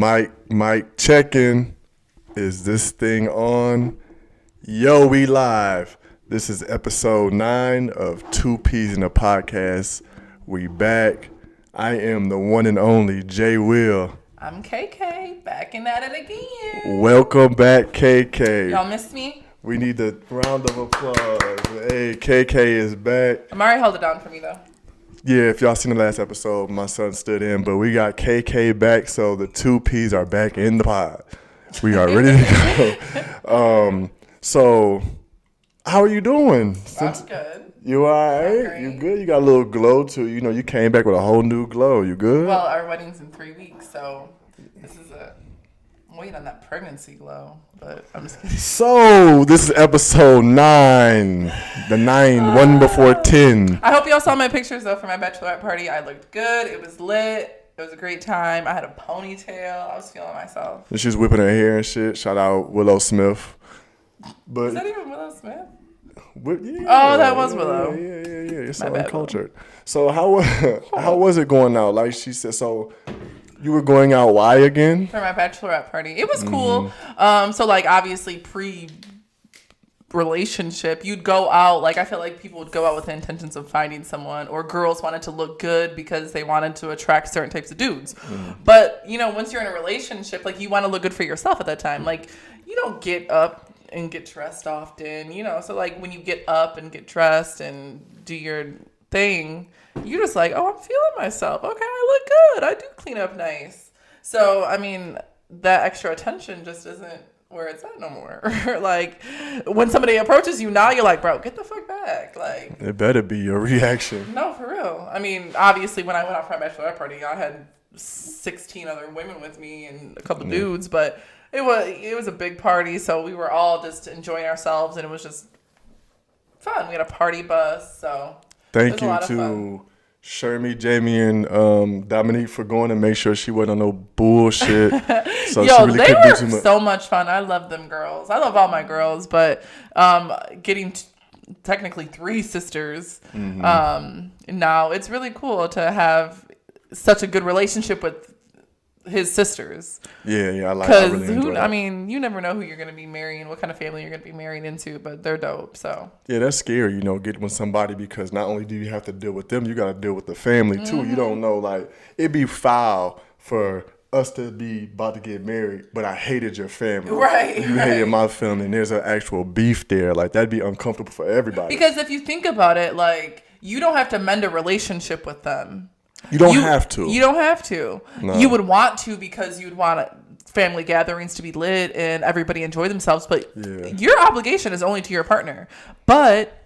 Mic checking. Is this thing on? Yo, we live. This is episode 9 of 2 Peas in a Podcast. We back. I am the one and only J Will. I'm KK, back and at it again. Welcome back, KK. Y'all missed me? We need a round of applause. Hey, KK is back. Amari held it down for me, though. Yeah, if y'all seen the last episode, my son stood in, but we got KK back, so the 2 Ps are back in the pod. We are ready to go. So, how are you doing? I'm good. You all right? You good? You got a little glow too. You know, you came back with a whole new glow. You good? Well, our wedding's in 3 weeks, so this is I'm waiting on that pregnancy glow, but I'm just kidding. So, this is episode 9. The 9, 1 before 10. I hope y'all saw my pictures, though, for my bachelorette party. I looked good. It was lit. It was a great time. I had a ponytail. I was feeling myself. And she's whipping her hair and shit. Shout out Willow Smith. But is that even Willow Smith? Yeah, oh, that was Willow. Yeah. You're so My bad, uncultured. So how was it going out? Like she said, so you were going out. Why again? For my bachelorette party. It was cool. So like obviously relationship, you'd go out, like I feel like people would go out with the intentions of finding someone, or girls wanted to look good because they wanted to attract certain types of dudes. But you know, once you're in a relationship, like you want to look good for yourself at that time. Like you don't get up and get dressed often, you know, so like when you get up and get dressed and do your thing, you're just like, oh, I'm feeling myself, okay, I look good, I do clean up nice. So I mean, that extra attention just isn't where it's at no more. Like when somebody approaches you now, you're like, bro, get the fuck back. Like it better be your reaction. No, for real. I mean, obviously when I went out for my bachelorette party, I had 16 other women with me and a couple dudes, but it was a big party, so we were all just enjoying ourselves, and it was just fun. We had a party bus, so thank you to Shermy, Jamie, and Dominique for going to make sure she wasn't on no bullshit. So yo, she really they couldn't do were too much. So much fun. I love them girls. I love all my girls, but getting technically 3 sisters now, it's really cool to have such a good relationship with his sisters. Yeah, I like. Because really I mean, you never know who you're gonna be marrying, what kind of family you're gonna be married into, but they're dope. So yeah, that's scary, you know, getting with somebody, because not only do you have to deal with them, you got to deal with the family too. You don't know, like it'd be foul for us to be about to get married, but I hated your family. Right. You hated my family, and there's an actual beef there. Like that'd be uncomfortable for everybody. Because if you think about it, like you don't have to mend a relationship with them. You don't have to. You don't have to. No. You would want to, because you'd want family gatherings to be lit and everybody enjoy themselves. But your obligation is only to your partner. But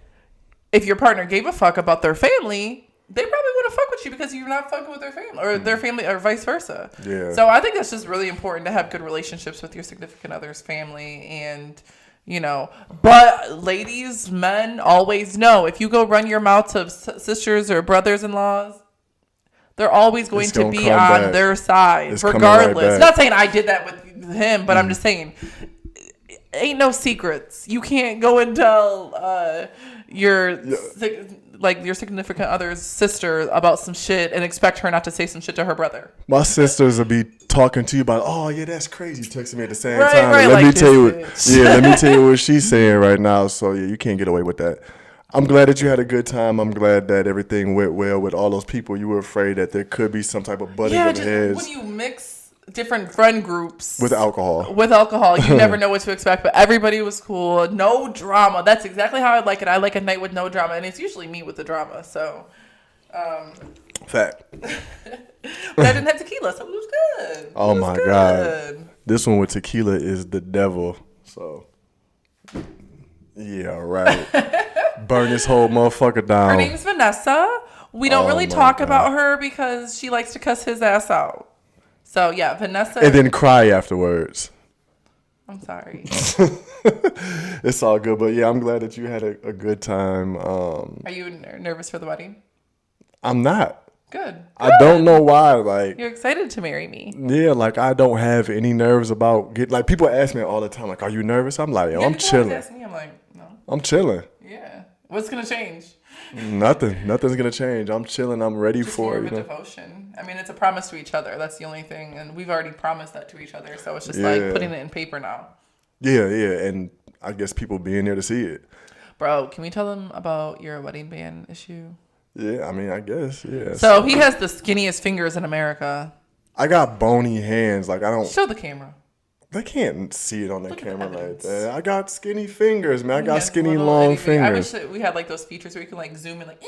if your partner gave a fuck about their family, they probably wouldn't fuck with you because you're not fucking with their family, or their family, or vice versa. Yeah. So I think that's just really important to have good relationships with your significant other's family. And you know, but ladies, men always know, if you go run your mouth to sisters or brothers-in-laws, they're always going to be on their side, regardless. Right, not saying I did that with him, but I'm just saying, ain't no secrets. You can't go and tell your significant other's sister about some shit and expect her not to say some shit to her brother. My sisters will be talking to you about, oh yeah, that's crazy, texting me at the same right, time. Right, let me tell you what she's saying right now. So yeah, you can't get away with that. I'm glad that you had a good time. I'm glad that everything went well with all those people. You were afraid that there could be some type of butting of heads. When you mix different friend groups with alcohol, you never know what to expect. But everybody was cool. No drama. That's exactly how I like it. I like a night with no drama, and it's usually me with the drama. So, fact. But I didn't have tequila, so it was good. Oh my God, this one with tequila is the devil. So, yeah, right. Burn this whole motherfucker down. Her name's Vanessa. We don't really talk about her because she likes to cuss his ass out. So yeah, Vanessa. And then cry afterwards. I'm sorry. It's all good, but yeah, I'm glad that you had a good time. Are you nervous for the wedding? I'm not. Good. I don't know why. Like, you're excited to marry me. Yeah, like I don't have any nerves about like people ask me all the time, like, are you nervous? I'm like, yo, I'm chilling. Ask me, I'm like, no. I'm chilling. Yeah. What's gonna change? Nothing's gonna change. I'm chilling. I'm ready Just for more it. of a devotion. I mean, it's a promise to each other. That's the only thing, and we've already promised that to each other. So it's just like putting it in paper now. Yeah, and I guess people being there to see it. Bro, can we tell them about your wedding band issue? Yeah, I mean, I guess, yeah. So he has the skinniest fingers in America. I got bony hands. Like, I don't... Show the camera. They can't see it on the camera like evidence. that. I got skinny fingers, man. I got skinny, long fingers. I wish that we had, like, those features where you can, like, zoom in, like...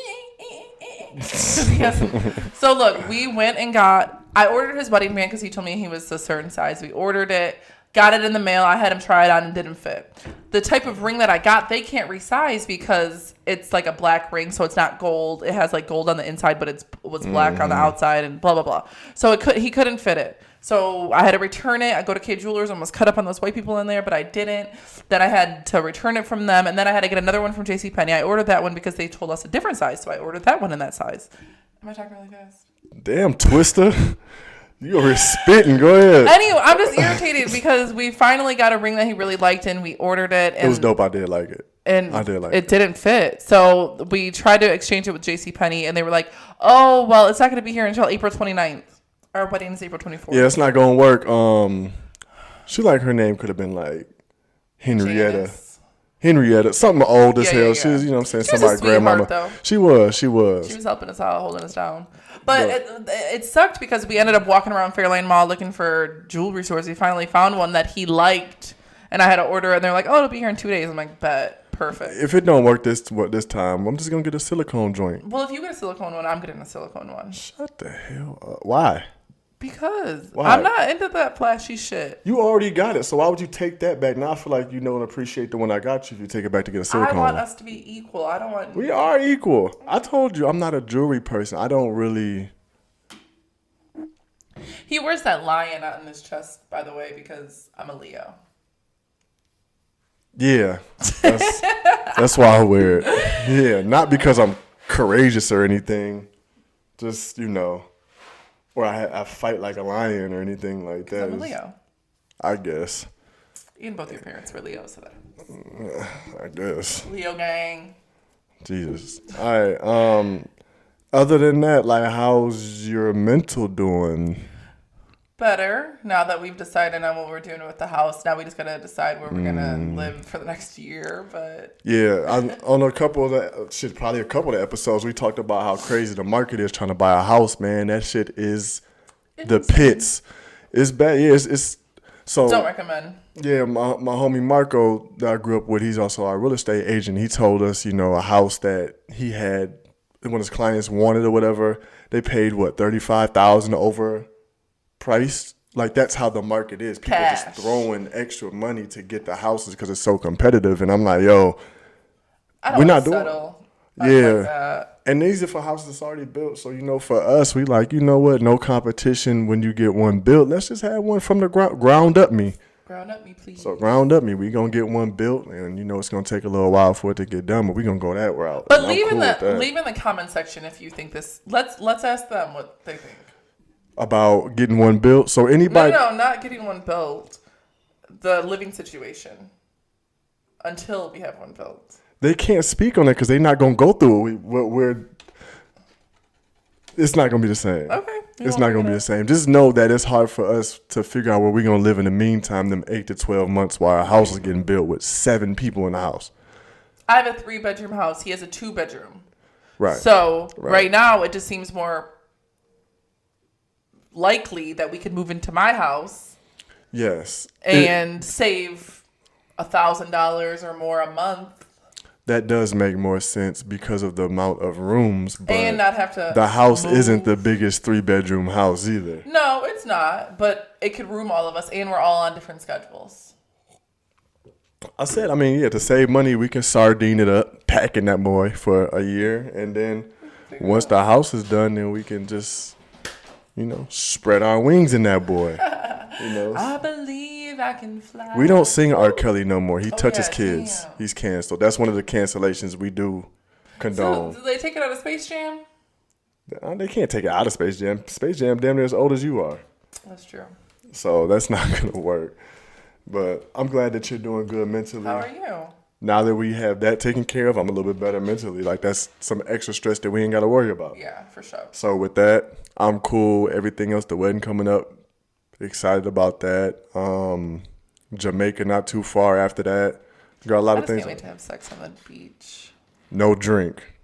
So, look, we went and I ordered his wedding band because he told me he was a certain size. We ordered it. Got it in the mail. I had him try it on and didn't fit. The type of ring that I got, they can't resize because it's like a black ring, so it's not gold. It has like gold on the inside, but it was black on the outside and blah, blah, blah. So he couldn't fit it. So I had to return it. I go to K Jewelers, almost cut up on those white people in there, but I didn't. Then I had to return it from them, and then I had to get another one from JCPenney. I ordered that one because they told us a different size, so I ordered that one in that size. Am I talking really fast? Damn, Twister. You over here spitting. Go ahead. Anyway, I'm just irritated because we finally got a ring that he really liked and we ordered it. And it was dope. I did like it. And I did like it. It didn't fit. So we tried to exchange it with JCPenney and they were like, oh, well, it's not going to be here until April 29th. Our wedding is April 24th. Yeah, it's not going to work. She like her name could have been like Henrietta. Janice. Henrietta, something old as hell. Yeah. She was, you know what I'm saying, somebody's grandmama. Though. She was. She was helping us out, holding us down. But it sucked because we ended up walking around Fairlane Mall looking for jewelry stores. We finally found one that he liked, and I had to order it. And they're like, "Oh, it'll be here in 2 days." I'm like, "Bet, perfect." If it don't work this time, I'm just gonna get a silicone joint. Well, if you get a silicone one, I'm getting a silicone one. Shut the hell up! Why? Because I'm not into that flashy shit. You already got it, so why would you take that back? Now I feel like you know and appreciate the one I got you if you take it back to get a silicone. I want us to be equal. I don't want... We are equal. I told you, I'm not a jewelry person. I don't really... He wears that lion out in his chest, by the way, because I'm a Leo. Yeah. That's why I wear it. Yeah, not because I'm courageous or anything. Just, you know... Or I fight like a lion or anything like that. I'm a Leo. I guess. You and both your parents were Leos, so that. I guess. Leo gang. Jesus. All right. Other than that, like, how's your mental doing? Better. Now that we've decided on what we're doing with the house, now we just gotta decide where we're gonna live for the next year. But yeah, on a couple of the episodes, we talked about how crazy the market is trying to buy a house. Man, that shit is the pits. It's bad. Yeah, it's so. Don't recommend. Yeah, my homie Marco that I grew up with, he's also our real estate agent. He told us, you know, a house that he had when his clients wanted or whatever, they paid $35,000 over price. Like, that's how the market is. People just throwing extra money to get the houses because it's so competitive. And I'm like, yo, we're not doing it. Yeah. And these are for houses that's already built. So, you know, for us, we like, you know what? No competition when you get one built. Let's just have one from the ground up me. Ground up me, please. So ground up me. We going to get one built. And, you know, it's going to take a little while for it to get done. But we're going to go that route. But leave in the comment section if you think this. Let's ask them what they think. About getting one built. So anybody... No, not getting one built. The living situation. Until we have one built. They can't speak on it because they're not going to go through it. It's not going to be the same. Okay. It's not going to be the same. Just know that it's hard for us to figure out where we're going to live in the meantime, them 8 to 12 months while our house is getting built with 7 people in the house. I have a 3-bedroom house. He has a 2-bedroom. Right. So right now it just seems more likely that we could move into my house. Yes. And save $1,000 or more a month. That does make more sense because of the amount of rooms. But and not have to. The house isn't the biggest 3-bedroom house either. No, it's not. But it could room all of us, and we're all on different schedules. I said, to save money, we can sardine it up, packing that boy for a year, and then once the house is done, then we can just, spread our wings in that boy. I believe I can fly. We don't sing R. Kelly no more. He touches kids. Damn. He's canceled. That's one of the cancellations we do condone. So, do they take it out of Space Jam? They can't take it out of Space Jam. Space Jam damn near as old as you are. That's true. So that's not going to work. But I'm glad that you're doing good mentally. How are you? now that we have that taken care of, I'm a little bit better mentally. Like, that's some extra stress that we ain't got to worry about. Yeah, for sure. So with that, I'm cool. Everything else, the wedding coming up, excited about that. Jamaica not too far after that. Got a lot I of just things. can't wait to have sex on the beach. No drink.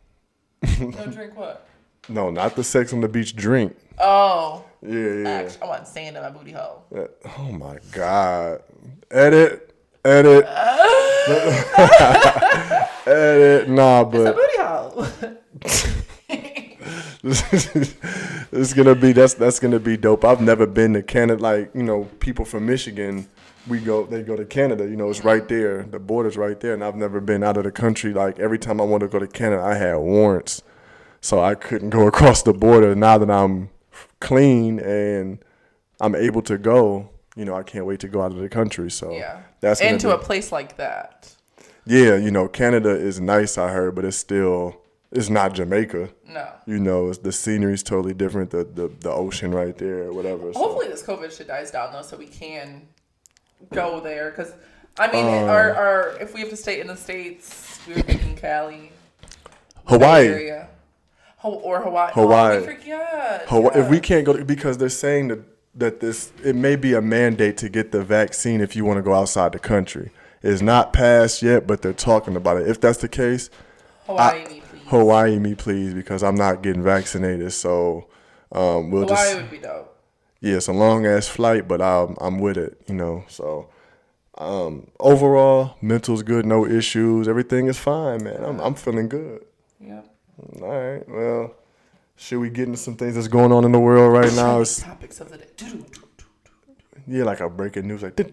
No drink what? No, not the sex on the beach drink. Oh. Yeah. Actually, I want sand in my booty hole. Oh my God. Edit. Edit. Nah, It's a but booty hole. it's gonna be that's gonna be dope. I've never been to Canada. Like, people from Michigan, they go to Canada. It's right there. The border's right there, and I've never been out of the country. Like, every time I wanted to go to Canada, I had warrants, so I couldn't go across the border. Now that I'm clean and I'm able to go, I can't wait to go out of the country. So Yeah. that's Into a place like that. Yeah, Canada is nice, I heard, but it's not Jamaica. No. The scenery's totally different, the ocean right there, or whatever. Hopefully this COVID shit dies down, though, so we can go there. Because, I mean, our if we have to stay in the States, we were thinking Cali. Hawaii. Area. Or Hawaii. Hawaii. Oh, we forget. If we can't go, because they're saying that it may be a mandate to get the vaccine if you want to go outside the country. It's not passed yet, but they're talking about it. If that's the case, Hawaii, me please, because I'm not getting vaccinated. So Hawaii would be dope. Yeah, it's a long ass flight, but I'm with it. So overall, mental's good, no issues, everything is fine, man. I'm feeling good. Yeah. All right, well, should we get into some things that's going on in the world right now? Topics of the day. Yeah, like a breaking news, like Yeah,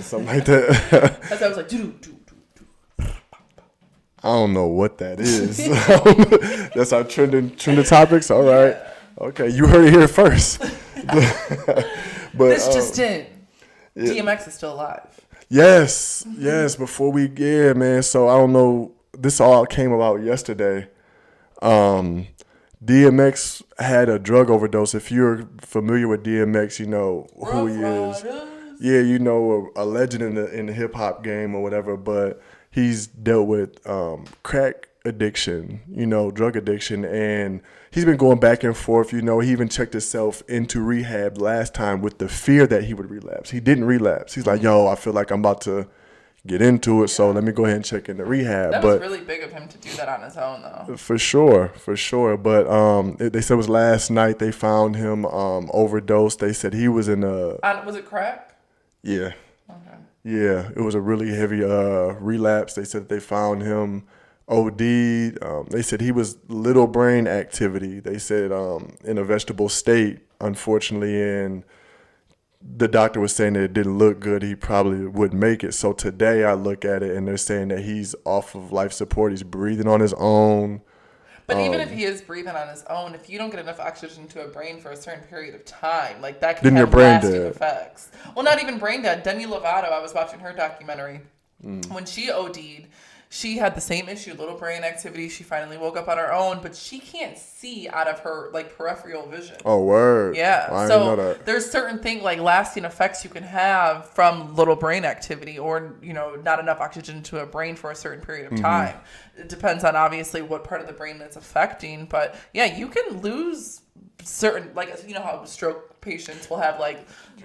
something like that. As I was like, I don't know what that is. That's our trending topics. All right, yeah. Okay, you heard it here first. But this just in, DMX is still alive. Yes. Before man. So I don't know. This all came about yesterday. DMX had a drug overdose. If you're familiar with DMX, you know who he is. Yeah, a legend in the hip hop game or whatever. But he's dealt with crack addiction, drug addiction, and he's been going back and forth. He even checked himself into rehab last time with the fear that he would relapse. He didn't relapse. He's like, I feel like I'm about to get into it, so let me go ahead and check into rehab. That was really big of him to do that on his own, though. For sure. But they said it was last night they found him overdosed. They said he was in a... Was it crack? Yeah. Okay. Yeah, it was a really heavy relapse. They said they found him OD'd. They said he was little brain activity. They said in a vegetable state, unfortunately, and the doctor was saying that it didn't look good. He probably wouldn't make it. So today I look at it and they're saying that he's off of life support. He's breathing on his own. But even if he is breathing on his own, if you don't get enough oxygen to a brain for a certain period of time, like that can have lasting effects. Well, not even brain dead. Demi Lovato, I was watching her documentary. When she OD'd, she had the same issue, little brain activity. She finally woke up on her own, but she can't see out of her peripheral vision. Oh, word. Yeah. I didn't know that. There's certain things like lasting effects you can have from little brain activity or, not enough oxygen to a brain for a certain period of time. It depends on obviously what part of the brain that's affecting, but yeah, you can lose certain, how stroke patients will have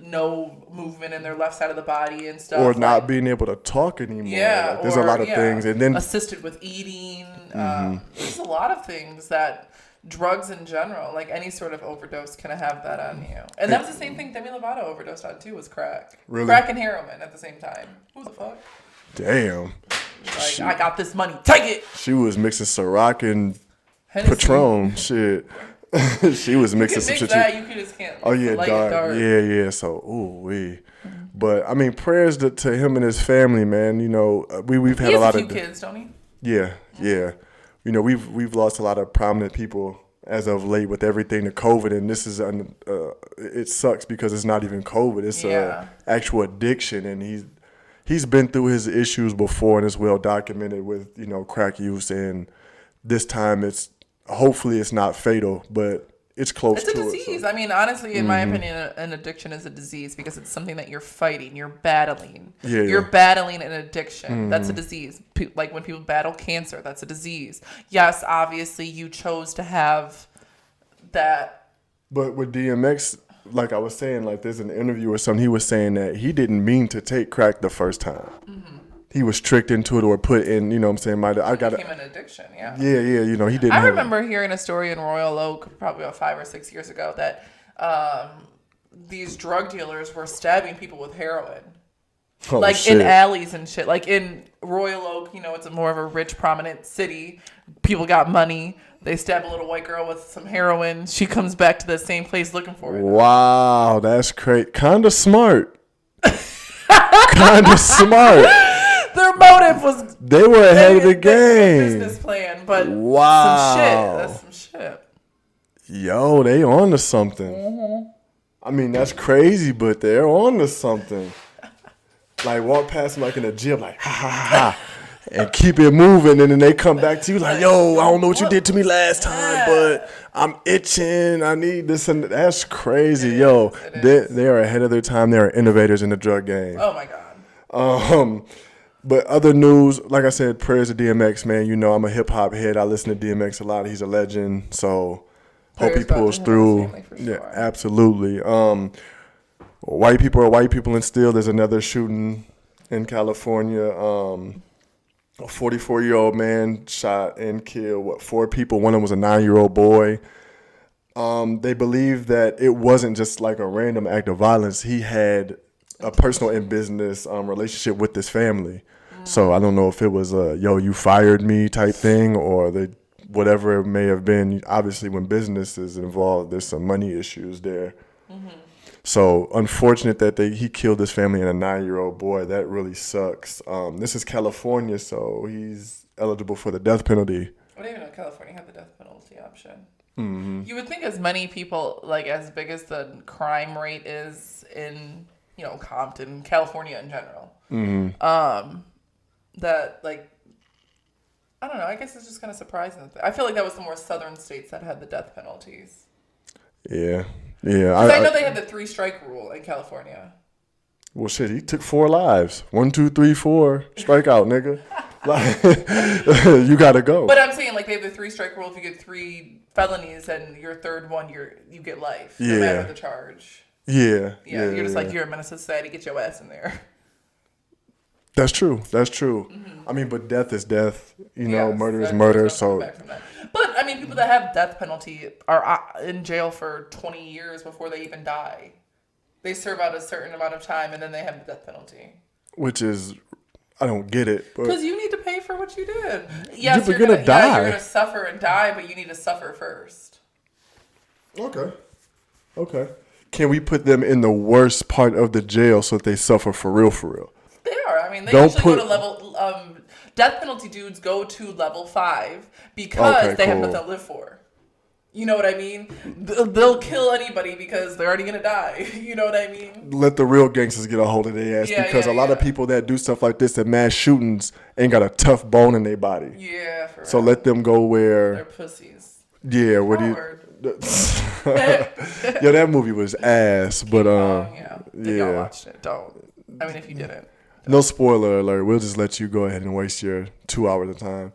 no movement in their left side of the body and stuff, or not being able to talk anymore. Yeah, there's a lot of things, and then assisted with eating. There's a lot of things that drugs in general, like any sort of overdose, can have that on you. And that was the same thing Demi Lovato overdosed on too, was crack. Really? Crack and heroin at the same time. Who the fuck? Damn. I got this money. Take it. She was mixing Ciroc and Hennessy. Patron. Shit. She was mixing some shit. You just can't. Oh yeah, dark. Yeah. So, But I mean, prayers to him and his family, man. We've had a lot of kids, don't he? Yeah. We've lost a lot of prominent people as of late with everything to COVID, and this is it sucks because it's not even COVID. It's actual addiction, and he's been through his issues before, and it's well documented with crack use, and this time hopefully it's not fatal, but it's close It's a to disease. it. So. I mean, honestly, in my opinion, an addiction is a disease because it's something that you're fighting. You're battling. Yeah, You're battling an addiction. That's a disease. Like when people battle cancer, that's a disease. Yes, obviously, you chose to have that. But with DMX, like I was saying, like there's an interview or something, he was saying that he didn't mean to take crack the first time. He was tricked into it or put in, you know what I'm saying? It became an addiction, yeah. Yeah, you know, he didn't. I remember hearing a story in Royal Oak probably about 5 or 6 years ago that these drug dealers were stabbing people with heroin. Oh, in alleys and shit. Like in Royal Oak, you know, it's more of a rich, prominent city. People got money. They stab a little white girl with some heroin. She comes back to the same place looking for it. Wow, that's great. Kind of smart. Kind of smart. Their motive was... They were ahead of the game. Business plan, but wow. some shit. That's some shit. Yo, they on to something. I mean, that's crazy, but they're on to something. Like, walk past them like in a gym, like, ha, ha, ha, ha, and keep it moving, and then they come back to you like, yo, I don't know what you did to me last time, but I'm itching. I need this, and that's crazy. Yo, they are ahead of their time. They are innovators in the drug game. Oh, my God. But other news, like I said, prayers to DMX, man. You know, I'm a hip-hop head. I listen to DMX a lot. He's a legend, so hope he pulls through. Yeah, absolutely. White people are white people, and still there's another shooting in California. A 44-year-old man shot and killed, 4 people? One of them was a 9-year-old boy. They believe that it wasn't just like a random act of violence. He had a personal and business relationship with this family. So I don't know if it was a, yo, you fired me type thing, or whatever it may have been. Obviously, when business is involved, there's some money issues there. So unfortunate that he killed his family and a 9-year-old boy. That really sucks. This is California, so he's eligible for the death penalty. I didn't even know California had the death penalty option. You would think as many people, like as big as the crime rate is in, you know, Compton, California in general, that, like, I don't know, I guess it's just kind of surprising. I feel like that was the more southern states that had the death penalties. Yeah. I know they had the 3-strike rule in California. Well, shit, he took 4 lives. 1, 2, 3, 4. Strike out, nigga. Like, you gotta go. But I'm saying, like, they have the 3-strike rule. If you get 3 felonies and your third one, you get life. No matter the charge. Yeah. You're just like, you're a menace to society. Get your ass in there. That's true. I mean, but death is death. You know, murder is murder. So, but I mean, people that have death penalty are in jail for 20 years before they even die. They serve out a certain amount of time and then they have the death penalty. Which is, I don't get it. Because you need to pay for what you did. Yes, you're gonna die. Yeah, you're gonna suffer and die, but you need to suffer first. Okay. Can we put them in the worst part of the jail so that they suffer for real? They are. I mean, they usually go to level. Death penalty dudes go to level 5 because they have nothing to live for. You know what I mean? They'll kill anybody because they're already gonna die. You know what I mean? Let the real gangsters get a hold of their ass because a lot of people that do stuff like this, that mass shootings, ain't got a tough bone in their body. Yeah, for so real. let them go where they're pussies. Yeah, where do you? Yo, that movie was ass, but Y'all watched it. Don't. I mean, if you didn't. No spoiler alert. We'll just let you go ahead and waste your 2 hours of time.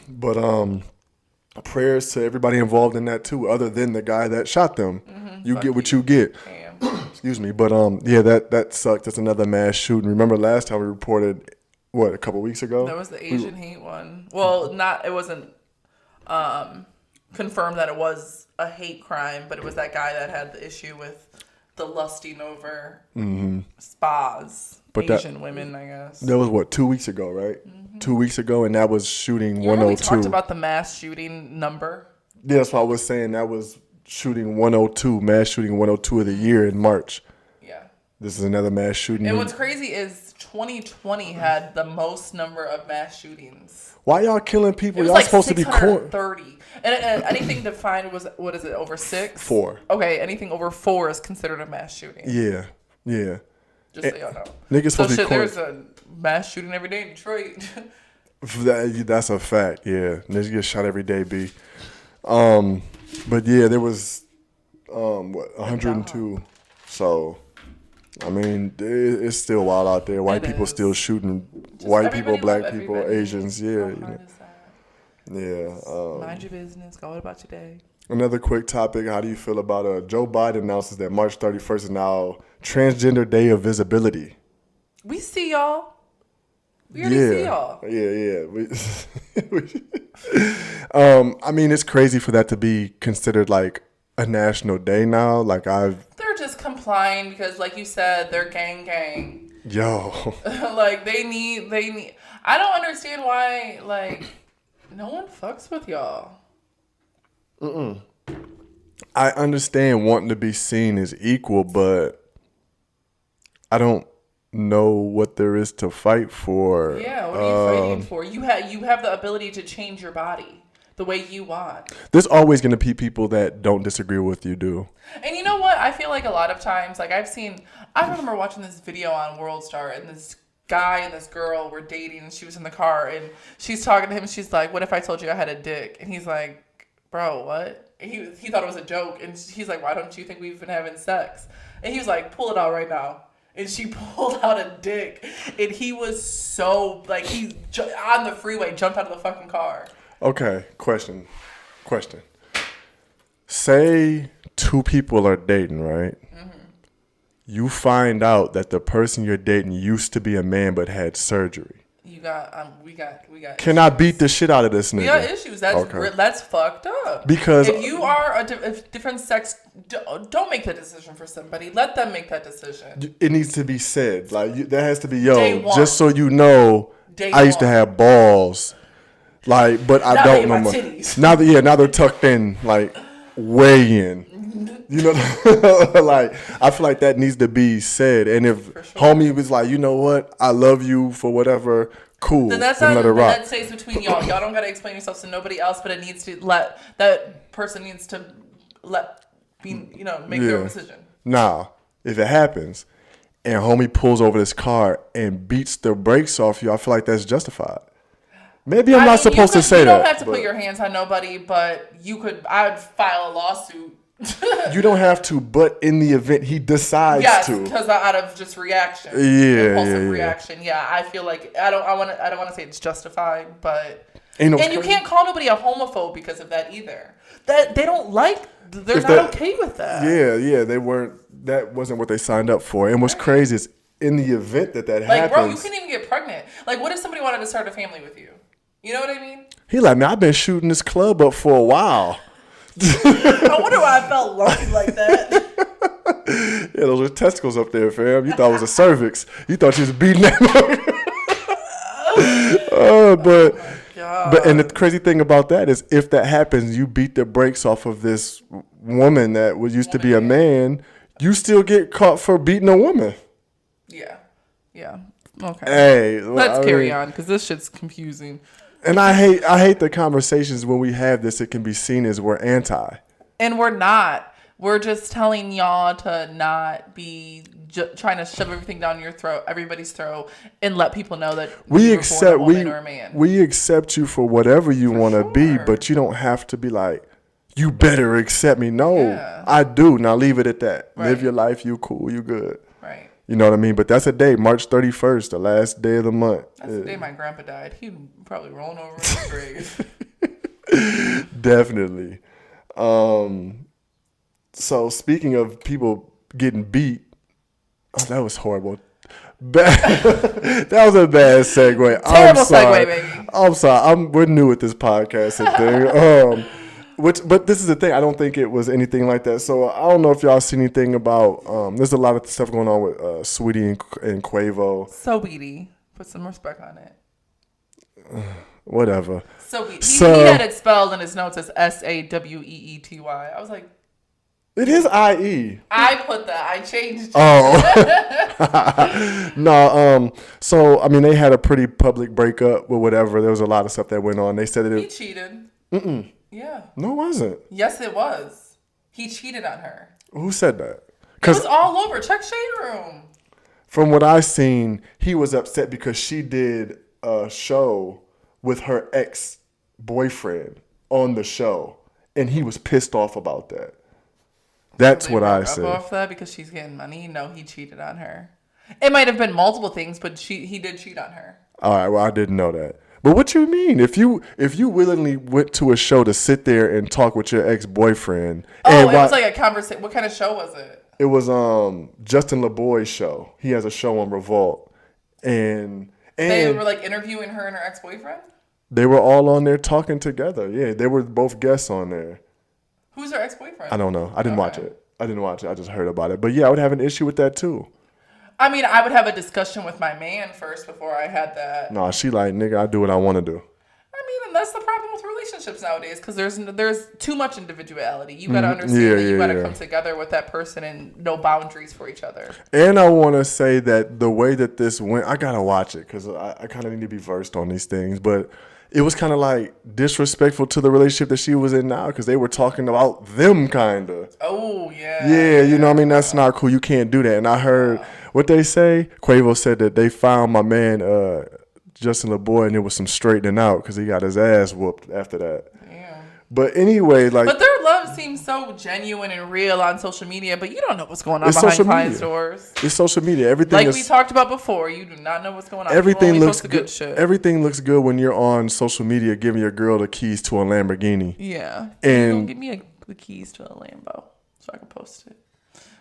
But prayers to everybody involved in that too, other than the guy that shot them. You get what you get. Excuse me. But that sucked. That's another mass shooting. Remember last time we reported a couple weeks ago? That was the Asian hate one. Well, it wasn't confirmed that it was a hate crime, but it was that guy that had the issue with the lusting over spas. But Asian women, I guess. That was 2 weeks ago, right? 2 weeks ago, and that was shooting 102. We talked about the mass shooting number. Yeah, that's what I was saying. That was shooting 102, mass shooting 102 of the year in March. Yeah. This is another mass shooting. And what's crazy is 2020 had the most number of mass shootings. Why y'all killing people? Y'all like supposed to be 630. And anything defined was, what is it, over 6? 4. Okay, anything over 4 is considered a mass shooting. Yeah. Just so y'all know. Niggas supposed to be there's a mass shooting every day in Detroit. That's a fact, yeah. Niggas get shot every day, B. But yeah, there was 102. So I mean, it's still wild out there. White people still shooting white people, black people, Asians. Yeah, Mind your business. Go about your day. Another quick topic. How do you feel about Joe Biden announces that March 31st is now Transgender Day of Visibility? We see y'all. We already see y'all. Yeah. I mean, it's crazy for that to be considered like a national day now. They're just complying because, like you said, they're gang. Yo. Like they need. I don't understand why. Like, no one fucks with y'all. I understand wanting to be seen as equal, but I don't know what there is to fight for. Yeah, what are you fighting for? You have the ability to change your body the way you want. There's always going to be people that don't disagree with you, do. And you know what? I feel like a lot of times, like I remember watching this video on World Star, and this guy and this girl were dating, and she was in the car, and she's talking to him, and she's like, "What if I told you I had a dick?" And he's like, "Bro, what?" And he thought it was a joke, and he's like, "Why don't you think we've been having sex?" And he was like, "Pull it out right now." And she pulled out a dick, and he was so like he on the freeway jumped out of the fucking car. Okay, question. Say two people are dating, right? Mm-hmm. You find out that the person you're dating used to be a man but had surgery. We got. Can issues. I beat the shit out of this nigga? We got issues. That's fucked up. Because if you are a different sex, don't make the decision for somebody. Let them make that decision. It needs to be said. Like there has to be just so you know. I used to have balls. Like, but I don't know more. Now they're tucked in, like way in. You know, like I feel like that needs to be said. And if homie was like, you know what, I love you for whatever, cool. Then that's let it rock. That stays between y'all. Y'all don't gotta explain yourselves to nobody else, but it needs to that person needs to make their own decision. Now, if it happens and homie pulls over this car and beats the brakes off you, I feel like that's justified. Maybe I'm not supposed to say that. You don't have to put your hands on nobody, but you could. I would file a lawsuit. You don't have to, but in the event he decides to. Yes, because out of just reaction. Impulsive reaction. Yeah, I feel like I don't want to say it's justified, but and you can't call nobody a homophobe because of that either. That they don't like. They're not okay with that. Yeah, they weren't. That wasn't what they signed up for. And what's crazy is in the event that happens. Like, bro, you can't even get pregnant. Like, what if somebody wanted to start a family with you? You know what I mean? He like, man, I've been shooting this club up for a while. I wonder why I felt lucky like that. Yeah, those were testicles up there, fam. You thought it was a cervix. You thought you was beating that. But and the crazy thing about that is, if that happens, you beat the brakes off of this woman that used to be a man. You still get caught for beating a woman. Yeah. Okay. Hey, let's carry on because this shit's confusing. And I hate the conversations when we have this. It can be seen as we're anti. And we're not. We're just telling y'all to not be trying to shove everything down your throat, everybody's throat, and let people know that we you're born a woman or a man. We accept you for whatever you want to be, but you don't have to be like, you better accept me. No, I do. Now leave it at that. Right. Live your life. You cool. You good. Right. You know what I mean? But that's a day, March 31st, the last day of the month. That's the day my grandpa died. He probably rolling over in his grave. Definitely. So speaking of people getting beat, that was horrible. That was a bad segue. Terrible segue, baby. I'm sorry. We're new at this podcast thing. But this is the thing. I don't think it was anything like that. So I don't know if y'all see anything about. There's a lot of stuff going on with Saweetie and Quavo. Saweetie, put some respect on it. Whatever. Saweetie. He had it spelled in his notes as Saweety. I was like, it is IE. I put that. I changed it. Oh. No. So I mean, they had a pretty public breakup or whatever. There was a lot of stuff that went on. They said that he cheated. Yeah. No, it wasn't. Yes, it was. He cheated on her. Who said that? It was all over. Check Shade Room. From what I seen, he was upset because she did a show with her ex-boyfriend on the show. and he was pissed off about that. That's what I said. Off that because she's getting money. No, he cheated on her. It might have been multiple things, but he did cheat on her. All right, well, I didn't know that. But what you mean? If you willingly went to a show to sit there and talk with your ex-boyfriend, it was like a conversation. What kind of show was it? It was Justin LeBoy's show. He has a show on Revolt, and they were like interviewing her and her ex-boyfriend. They were all on there talking together. Yeah, they were both guests on there. Who's her ex-boyfriend? I don't know. I didn't watch it. I just heard about it. But yeah, I would have an issue with that too. I mean, I would have a discussion with my man first before I had that. No, she like, nigga, I do what I want to do. I mean, and that's the problem with relationships nowadays because there's too much individuality. You got to understand that you got to come together with that person and no boundaries for each other. And I want to say that the way that this went, I got to watch it because I kind of need to be versed on these things. But it was kind of like disrespectful to the relationship that she was in now because they were talking about them kind of. Oh, yeah. Yeah, you know what I mean? That's not cool. You can't do that. And I heard what they say. Quavo said that they found my man, Justin LeBoy, and it was some straightening out because he got his ass whooped after that. Yeah. But anyway, like. But their love seems so genuine and real on social media, but you don't know what's going on behind closed doors. It's social media. Everything like we talked about before, you do not know what's going on. Everything looks good. Everything looks good when you're on social media giving your girl the keys to a Lamborghini. Yeah. And give me the keys to a Lambo so I can post it.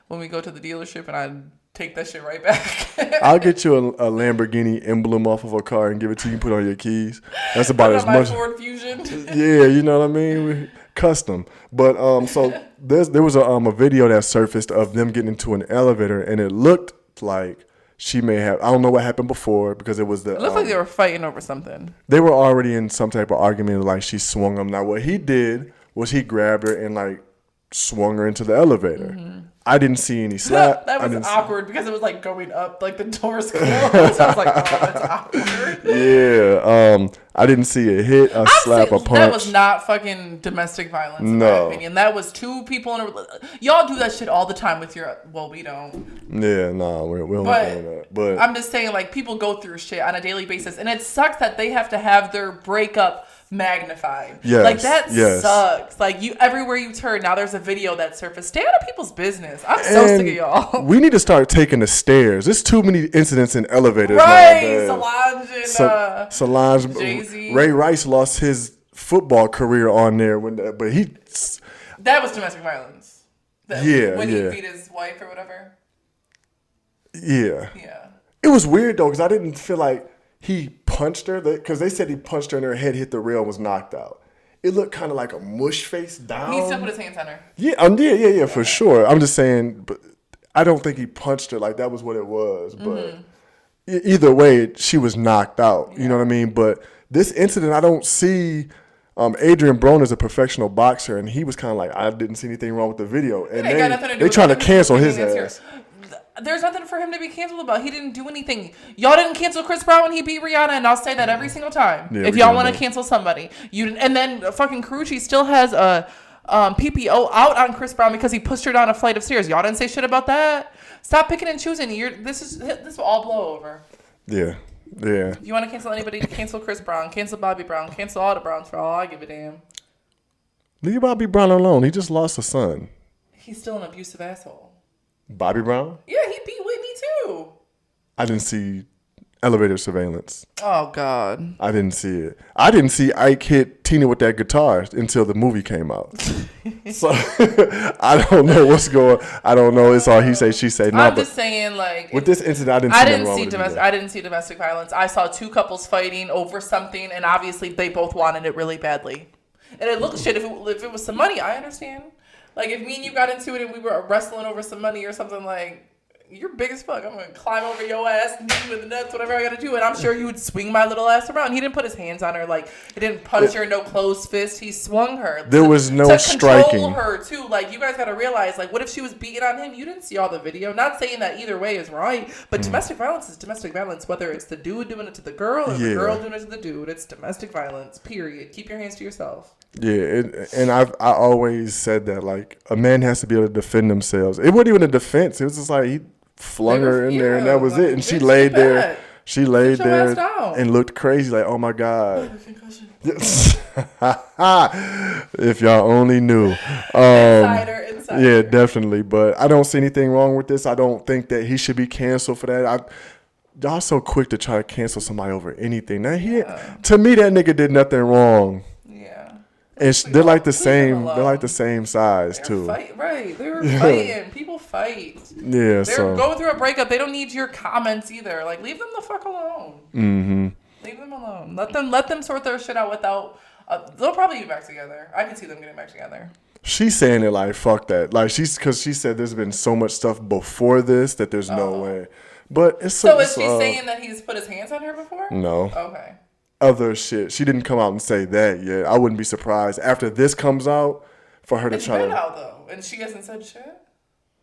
When we go to the dealership and I take that shit right back. I'll get you a Lamborghini emblem off of a car and give it to you and put on your keys. That's about as much. Ford Fusion. Yeah, you know what I mean? Custom. But so there was a video that surfaced of them getting into an elevator and it looked like she may have, I don't know what happened before because it was the. It looked like they were fighting over something. They were already in some type of argument like she swung him. Now what he did was he grabbed her and like swung her into the elevator. Mm-hmm. I didn't see any slap. That was awkward because it was like going up, like the doors closed. I was like, oh, that's awkward. Yeah, I didn't see a hit, a slap, a punch. That was not fucking domestic violence, in my opinion. That was two people in a. Y'all do that shit all the time with your. Well, we don't. Yeah, no, we don't do that. But I'm just saying, like, people go through shit on a daily basis, and it sucks that they have to have their breakup magnified. Yes, like that sucks. Like everywhere you turn, now there's a video that surfaced. Stay out of people's business. I'm so sick of y'all. We need to start taking the stairs. There's too many incidents in elevators. Right, Solange and Jay-Z. Ray Rice lost his football career on there but he. That was domestic violence. When he beat his wife or whatever. Yeah. Yeah. It was weird though because I didn't feel like he punched her because they said he punched her and her head hit the rail and was knocked out. It looked kind of like a mush face down. He still put his hands on her. Yeah, for sure. I'm just saying, but I don't think he punched her like that was what it was. But either way, she was knocked out. You know what I mean? But this incident, I don't see. Adrian Broner is a professional boxer, and he was kind of like, I didn't see anything wrong with the video, and they trying to cancel his ass. There's nothing for him to be canceled about. He didn't do anything. Y'all didn't cancel Chris Brown when he beat Rihanna, and I'll say that every single time. Yeah, if y'all want to cancel somebody, and then fucking Carucci still has a PPO out on Chris Brown because he pushed her down a flight of stairs. Y'all didn't say shit about that. Stop picking and choosing. This will all blow over. Yeah. Yeah. If you want to cancel anybody, cancel Chris Brown, cancel Bobby Brown, cancel all the Browns for all I give a damn. Leave Bobby Brown alone. He just lost a son. He's still an abusive asshole. Bobby Brown? Yeah, he beat Whitney too. I didn't see elevator surveillance. Oh, God. I didn't see it. I didn't see Ike hit Tina with that guitar until the movie came out. So I don't know what's going on. I don't know. It's all he say, she say. No, I'm just saying, like. With this incident, I didn't see domestic violence. I saw two couples fighting over something, and obviously they both wanted it really badly. And it looked shit. If it was some money, I understand. Like, if me and you got into it and we were wrestling over some money or something, like, you're big as fuck. I'm going to climb over your ass and hit you in the nuts, whatever I got to do. And I'm sure you would swing my little ass around. He didn't put his hands on her. Like, he didn't punch her, no closed fist. He swung her. There was no striking. To control her, too. Like, you guys got to realize, like, what if she was beating on him? You didn't see all the video. Not saying that either way is right, but domestic violence is domestic violence, whether it's the dude doing it to the girl or the girl doing it to the dude. It's domestic violence, period. Keep your hands to yourself. Yeah, and I always said that, like, a man has to be able to defend themselves. It wasn't even a defense. It was just like he flung her in there, and that was it. And she laid there She laid Sit your ass there down. and looked crazy, like, oh my God. Concussion. If y'all only knew. Insider. Yeah, definitely. But I don't see anything wrong with this. I don't think that he should be canceled for that. Y'all so quick to try to cancel somebody over anything. Now, to me, that nigga did nothing wrong. Yeah. And they're like the same. They're like the same size too. Right. They were fighting. People fight. Yeah. They're going through a breakup. They don't need your comments either. Like, leave them the fuck alone. Mm-hmm. Leave them alone. Let them sort their shit out without. They'll probably get back together. I can see them getting back together. She's saying it like fuck that. Like because she said there's been so much stuff before this that there's no way. But it's so is she saying that he's put his hands on her before? No. Okay. Other shit. She didn't come out and say that yet. I wouldn't be surprised after this comes out for her to try to. It's been out though, and she hasn't said shit.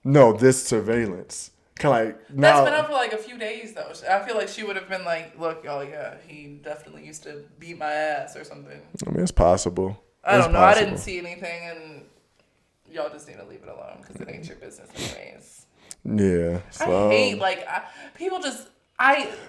No, this surveillance. Kind of like now. That's been out for like a few days though. I feel like she would have been like, "Look, oh yeah, he definitely used to beat my ass or something." I mean, it's possible. I don't know. I didn't see anything, and y'all just need to leave it alone because it ain't your business anyways. Yeah. So, I hate people just.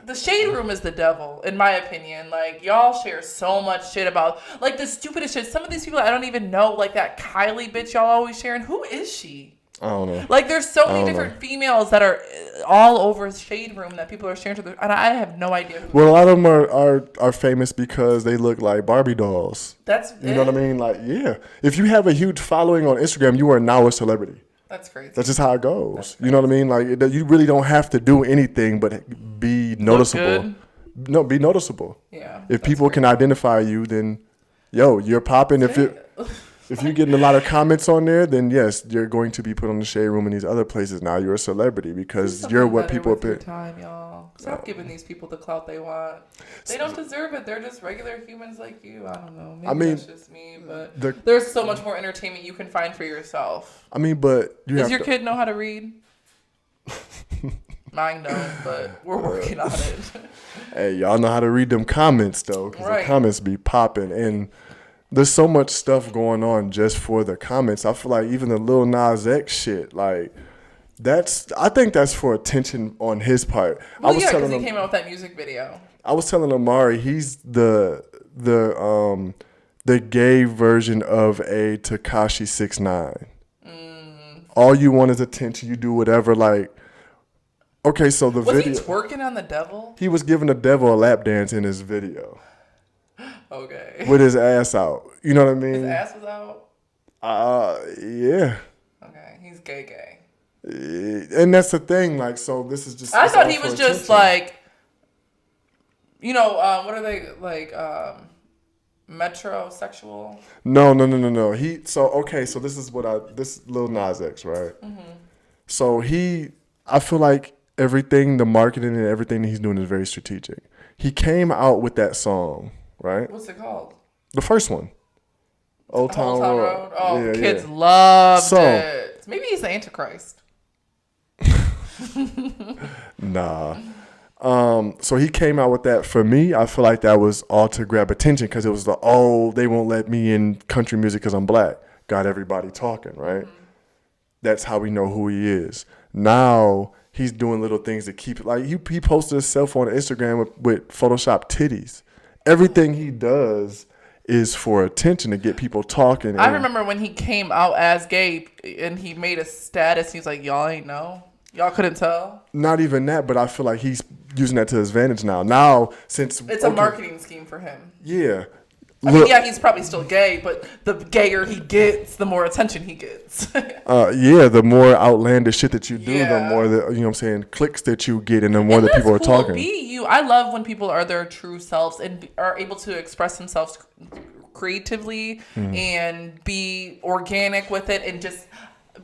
The shade room is the devil, in my opinion. Like, y'all share so much shit about, like, the stupidest shit. Some of these people I don't even know, like that Kylie bitch y'all always sharing. Who is she? I don't know. Like, there's so many different females that are all over shade room that people are sharing to and I have no idea who. Well, a lot of them are famous because they look like Barbie dolls. You know what I mean? Like, yeah. If you have a huge following on Instagram, you are now a celebrity. That's crazy. That's just how it goes. You know what I mean? Like, you really don't have to do anything but be noticeable. No, be noticeable. Yeah. If people can identify you, then, you're popping. If you're getting a lot of comments on there, then yes, you're going to be put on the shade room in these other places. Now you're a celebrity because you're what people pick. Time, y'all. Stop giving these people the clout they want. They don't deserve it. They're just regular humans like you. I don't know. Maybe that's just me, but there's so much more entertainment you can find for yourself. I mean, but does your kid know how to read? Mine don't, but we're working on it. Hey, y'all know how to read them comments though, because the comments be popping and. There's so much stuff going on just for the comments. I feel like even the Lil Nas X shit, like I think that's for attention on his part. Well, because he came out with that music video. I was telling Amari he's the gay version of a Tekashi 6ix9ine. All you want is attention. You do whatever. Like, okay, so the video. Was he twerking on the devil? He was giving the devil a lap dance in his video. Okay. With his ass out. You know what I mean? His ass was out? Yeah. Okay. He's gay. And that's the thing. Like, so this is just... I thought he was just like, what are they, like, metrosexual? No. So this is this Lil Nas X, right? Mm-hmm. So I feel like everything, the marketing and everything that he's doing is very strategic. He came out with that song. Right? What's it called? The first one. Old Town Road. Oh, yeah, kids loved it. Maybe he's the Antichrist. Nah. So he came out with that. For me, I feel like that was all to grab attention because it was they won't let me in country music because I'm black. Got everybody talking, right? Mm-hmm. That's how we know who he is. Now he's doing little things to keep it. Like he posted himself on Instagram with Photoshop titties. Everything he does is for attention to get people talking. I remember when he came out as gay and he made a status. He's like, y'all ain't know. Y'all couldn't tell. Not even that, but I feel like he's using that to his advantage now. Now, since... It's a marketing scheme for him. Yeah. I mean, he's probably still gay, but the gayer he gets, the more attention he gets. The more outlandish shit that you do, the more clicks that you get, and the more that people are talking. Be you. I love when people are their true selves and are able to express themselves creatively and be organic with it and just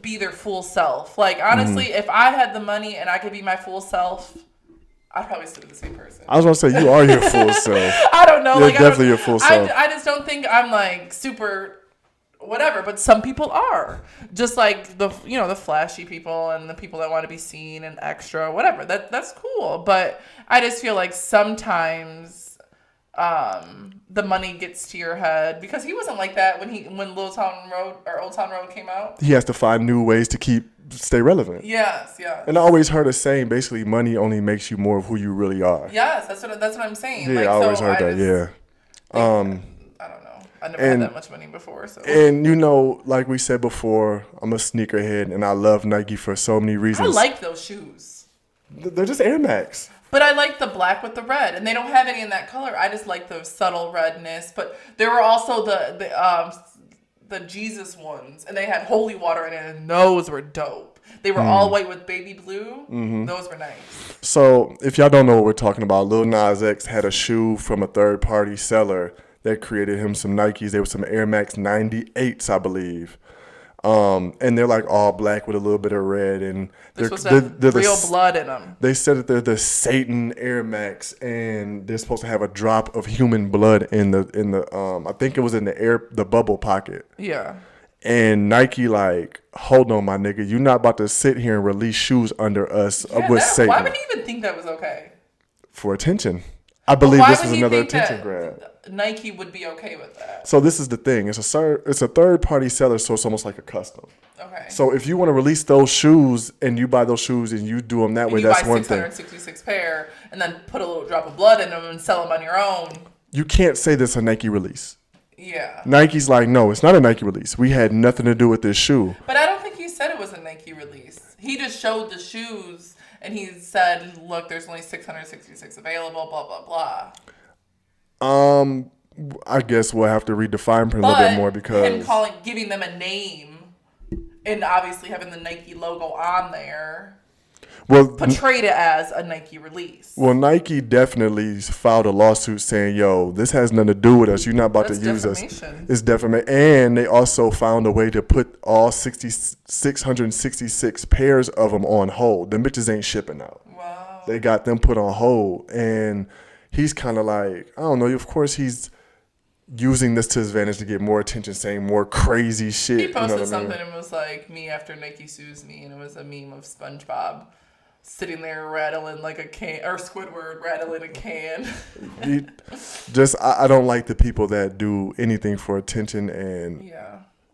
be their full self. Like, honestly, if I had the money and I could be my full self... I'd probably still be the same person. I was going to say, you are your full self. I don't know. You're definitely your full self. I just don't think I'm like super whatever, but some people are. Just like the flashy people and the people that want to be seen and extra, whatever. That's cool. But I just feel like sometimes the money gets to your head, because he wasn't like that when Little Town Road or Old Town Road came out. He has to find new ways to stay relevant. Yes. And I always heard a saying, basically, money only makes you more of who you really are. Yes, that's what I'm saying. Yeah, like, I always heard that. Yeah. I don't know. I never had that much money before. So. And like we said before, I'm a sneakerhead, and I love Nike for so many reasons. I like those shoes. They're just Air Max. But I like the black with the red, and they don't have any in that color. I just like the subtle redness. But there were also the Jesus ones, and they had holy water in it, and those were dope. They were all white with baby blue. Mm-hmm. Those were nice. So if y'all don't know what we're talking about, Lil Nas X had a shoe from a third-party seller that created him some Nikes. They were some Air Max 98s, I believe. And they're like all black with a little bit of red, and they're real blood in them. They said that they're the Satan Air Max, and they're supposed to have a drop of human blood in the I think it was in the bubble pocket. Yeah. And Nike like, hold on, my nigga, you're not about to sit here and release shoes under us with Satan. Why would he even think that was okay? For attention. I believe this is another attention grab. Nike would be okay with that. So this is the thing. It's a third-party seller, so it's almost like a custom. Okay. So if you want to release those shoes and you buy those shoes and you do them that way, that's one thing. You buy 666 pair and then put a little drop of blood in them and sell them on your own. You can't say this a Nike release. Yeah. Nike's like, no, it's not a Nike release. We had nothing to do with this shoe. But I don't think he said it was a Nike release. He just showed the shoes and he said, look, there's only 666 available, blah, blah, blah. I guess we'll have to redefine a little bit more, because him giving them a name and obviously having the Nike logo on there, portrayed it as a Nike release. Well, Nike definitely filed a lawsuit saying, yo, this has nothing to do with us. You're not about to use us. It's defamation. And they also found a way to put all 666 pairs of them on hold. The bitches ain't shipping out. Wow. They got them put on hold. And he's kind of like, I don't know, of course he's using this to his advantage to get more attention, saying more crazy shit. He posted something and was like, me after Nike sues me, and it was a meme of SpongeBob sitting there rattling like a can, or Squidward rattling a can. I don't like the people that do anything for attention and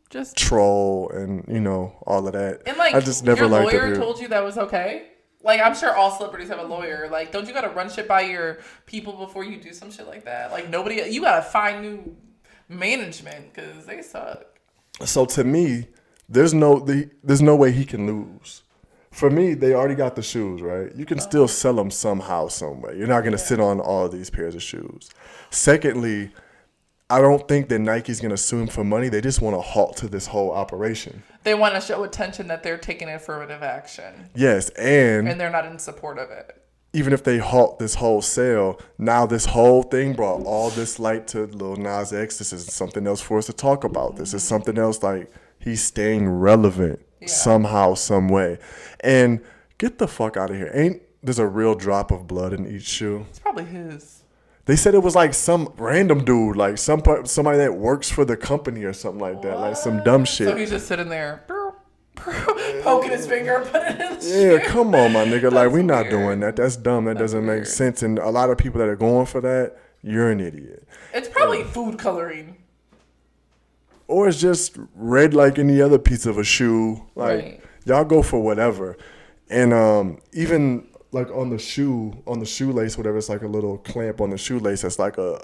just troll and all of that. And like, I just never liked it. Your lawyer told you that was okay? Like, I'm sure all celebrities have a lawyer. Like, don't you got to run shit by your people before you do some shit like that? Like, you got to find new management because they suck. So to me, there's no way he can lose. For me, they already got the shoes, right? You can still sell them somehow, some way. You're not going to sit on all of these pairs of shoes. Secondly, I don't think that Nike's going to sue him for money. They just want to halt to this whole operation. They want to show attention that they're taking affirmative action. Yes, and they're not in support of it. Even if they halt this whole sale, now this whole thing brought all this light to Lil Nas X. This is something else for us to talk about. This is something else, like, he's staying relevant somehow, some way. And get the fuck out of here. There's a real drop of blood in each shoe? It's probably his. They said it was like some random dude, like somebody that works for the company or something like that, like some dumb shit. So he's just sitting there, poking his finger, putting it in the shoe. Come on, my nigga. Like, we not doing that. That's dumb. That doesn't make sense. And a lot of people that are going for that, you're an idiot. It's probably food coloring. Or it's just red like any other piece of a shoe. Like, y'all go for whatever. And even like on the shoelace, whatever, it's like a little clamp on the shoelace that's like a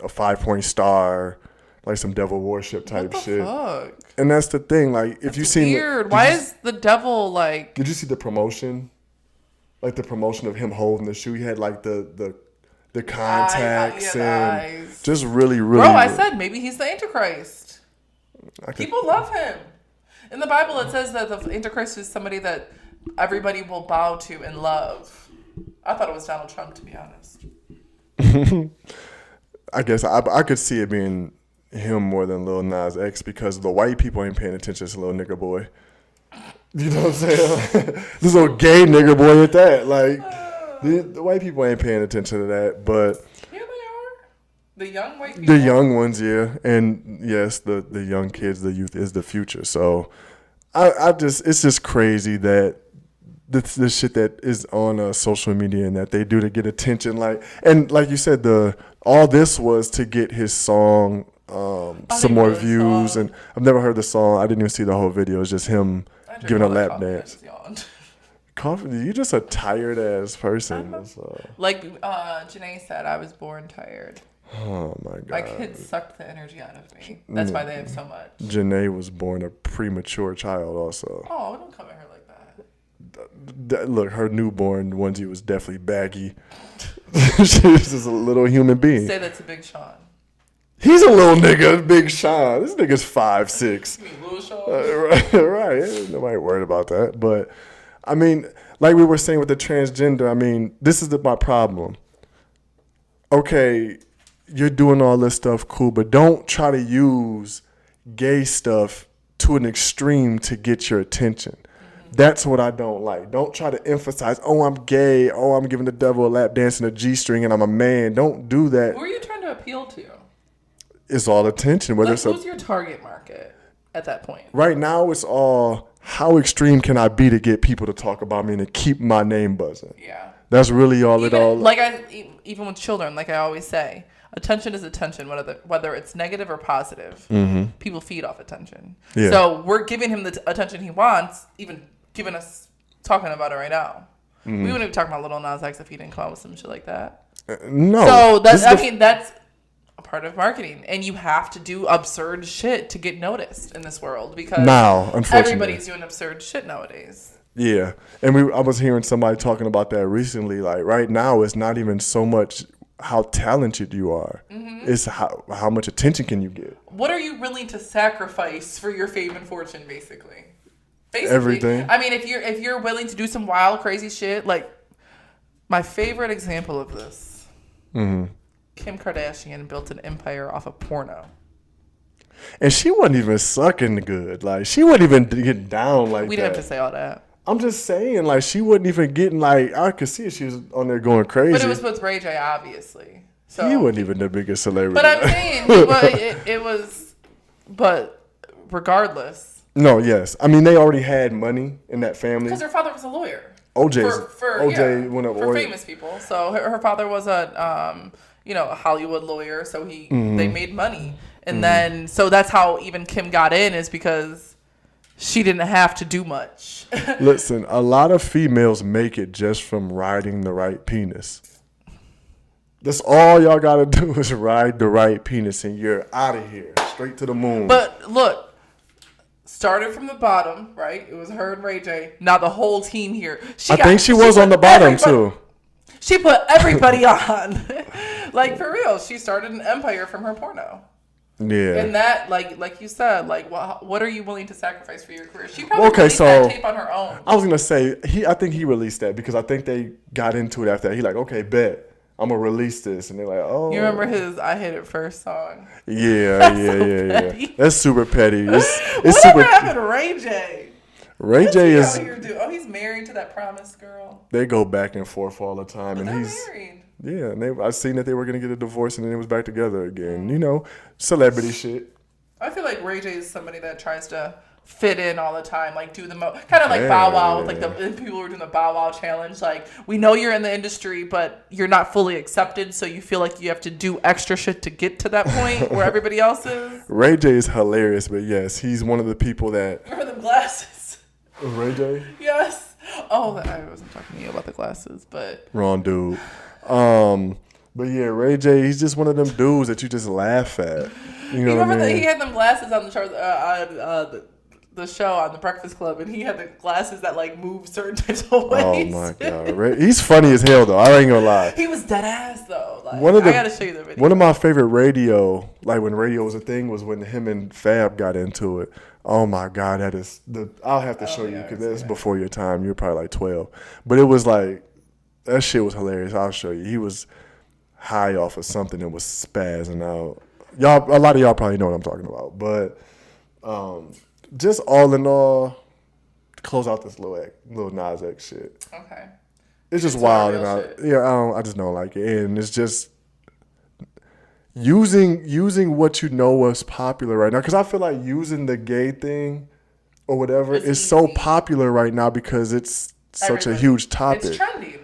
5-point star, like some devil worship type shit. Fuck? And that's the thing. Like, if you seen weird. Why is the devil like? Did you see the promotion? Like the promotion of him holding the shoe. He had like the contacts and just really, really. Bro, I said maybe he's the Antichrist. People love him. In the Bible, it says that the Antichrist is somebody that everybody will bow to and love. I thought it was Donald Trump, to be honest. I guess I could see it being him more than Lil Nas X, because the white people ain't paying attention to little nigga boy. You know what I'm saying? This little gay nigga boy at that. Like, the white people ain't paying attention to that, but yeah, they are. The young white people. The young ones, yeah. And yes, the young kids, the youth is the future. So it's just crazy that this shit that is on social media and that they do to get attention. And like you said, all this was to get his song some more views. And I've never heard the song. I didn't even see the whole video. It's just him giving a lap dance. Coffee, you just a tired ass person. Like Janae said, I was born tired. Oh my God. My kids sucked the energy out of me. That's why they have so much. Janae was born a premature child also. Oh, don't come at her like that. Look, her newborn onesie was definitely baggy. She was just a little human being. Say that to Big Sean. He's a little nigga, Big Sean. This nigga's 5'6". You mean Lil Sean? Right. Nobody worried about that. But, I mean, like we were saying with the transgender, I mean, this is my problem. Okay, you're doing all this stuff, cool, but don't try to use gay stuff to an extreme to get your attention. That's what I don't like. Don't try to emphasize, oh, I'm gay. Oh, I'm giving the devil a lap dance and a G-string and I'm a man. Don't do that. Who are you trying to appeal to? It's all attention. Who's your target market at that point? Right now, it's all, how extreme can I be to get people to talk about me and to keep my name buzzing? Yeah. That's really all it all. Even with children, like I always say, attention is attention, whether it's negative or positive. Mm-hmm. People feed off attention. Yeah. So we're giving him the attention he wants, even giving us talking about it right now. Mm-hmm. We wouldn't be talking about Lil Nas X if he didn't come out with some shit like that. No. So that's a part of marketing, and you have to do absurd shit to get noticed in this world because unfortunately, everybody's doing absurd shit nowadays. Yeah, and I was hearing somebody talking about that recently. Like right now, it's not even so much how talented you are; it's how much attention can you get. What are you willing to sacrifice for your fame and fortune, basically? Everything. I mean, if you're willing to do some wild, crazy shit, like my favorite example of this, Kim Kardashian built an empire off of porno. And she wasn't even sucking good. Like, she wasn't even getting down like that. We didn't have to say all that. I'm just saying, like, she wasn't even getting, like, I could see she was on there going crazy. But it was with Ray J, obviously. So he wasn't even the biggest celebrity. But I'm saying, it was, but regardless. No, yes. I mean, they already had money in that family. Because her father was a lawyer. OJ went up for famous people. So her father was a Hollywood lawyer. So they made money, and then so that's how even Kim got in, is because she didn't have to do much. Listen, a lot of females make it just from riding the right penis. That's all y'all gotta do is ride the right penis, and you're out of here, straight to the moon. But look. Started from the bottom, right? It was her and Ray J. Now the whole team here. I think she was on the bottom too. She put everybody on. Like, for real. She started an empire from her porno. Yeah. And that, like you said, like, what are you willing to sacrifice for your career? She probably released that tape on her own. I was going to say, I think he released that because I think they got into it after that. He like, okay, bet. I'm going to release this. And they're like, oh. You remember his I Hit It First song? Yeah. That's super petty. It's Whatever happened to Ray J? Ray J is... he's married to that promised girl. They go back and forth all the time. But and they're married. Yeah, and I've seen that they were going to get a divorce and then it was back together again. You know, celebrity shit. I feel like Ray J is somebody that tries to fit in all the time, like do the kind of like Bow Wow, with like the people who are doing the Bow Wow challenge. Like, we know you're in the industry, but you're not fully accepted, so you feel like you have to do extra shit to get to that point where everybody else is. Ray J is hilarious, but yes, he's one of the people that. Remember the glasses? Ray J? Yes. Oh, I wasn't talking to you about the glasses, but wrong dude. But yeah, Ray J, he's just one of them dudes that you just laugh at. You know what I mean? He had them glasses on the chart, the show on the Breakfast Club, and he had the glasses that like move certain types of ways. Oh my god, he's funny as hell though. I ain't gonna lie. He was dead ass though. Like, I gotta show you the video. One of my favorite radio, like when radio was a thing, was when him and Fab got into it. Oh my god, I'll have to show you because that's before your time. You're probably like 12, but it was like that shit was hilarious. I'll show you. He was high off of something and was spazzing out. A lot of y'all probably know what I'm talking about, but. Just all in all, close out this Lil Nas X shit. Okay. It's just wild, and I just don't like it, and it's just using what you know was popular right now. Because I feel like using the gay thing or whatever is so popular right now because it's such a huge topic. It's trending.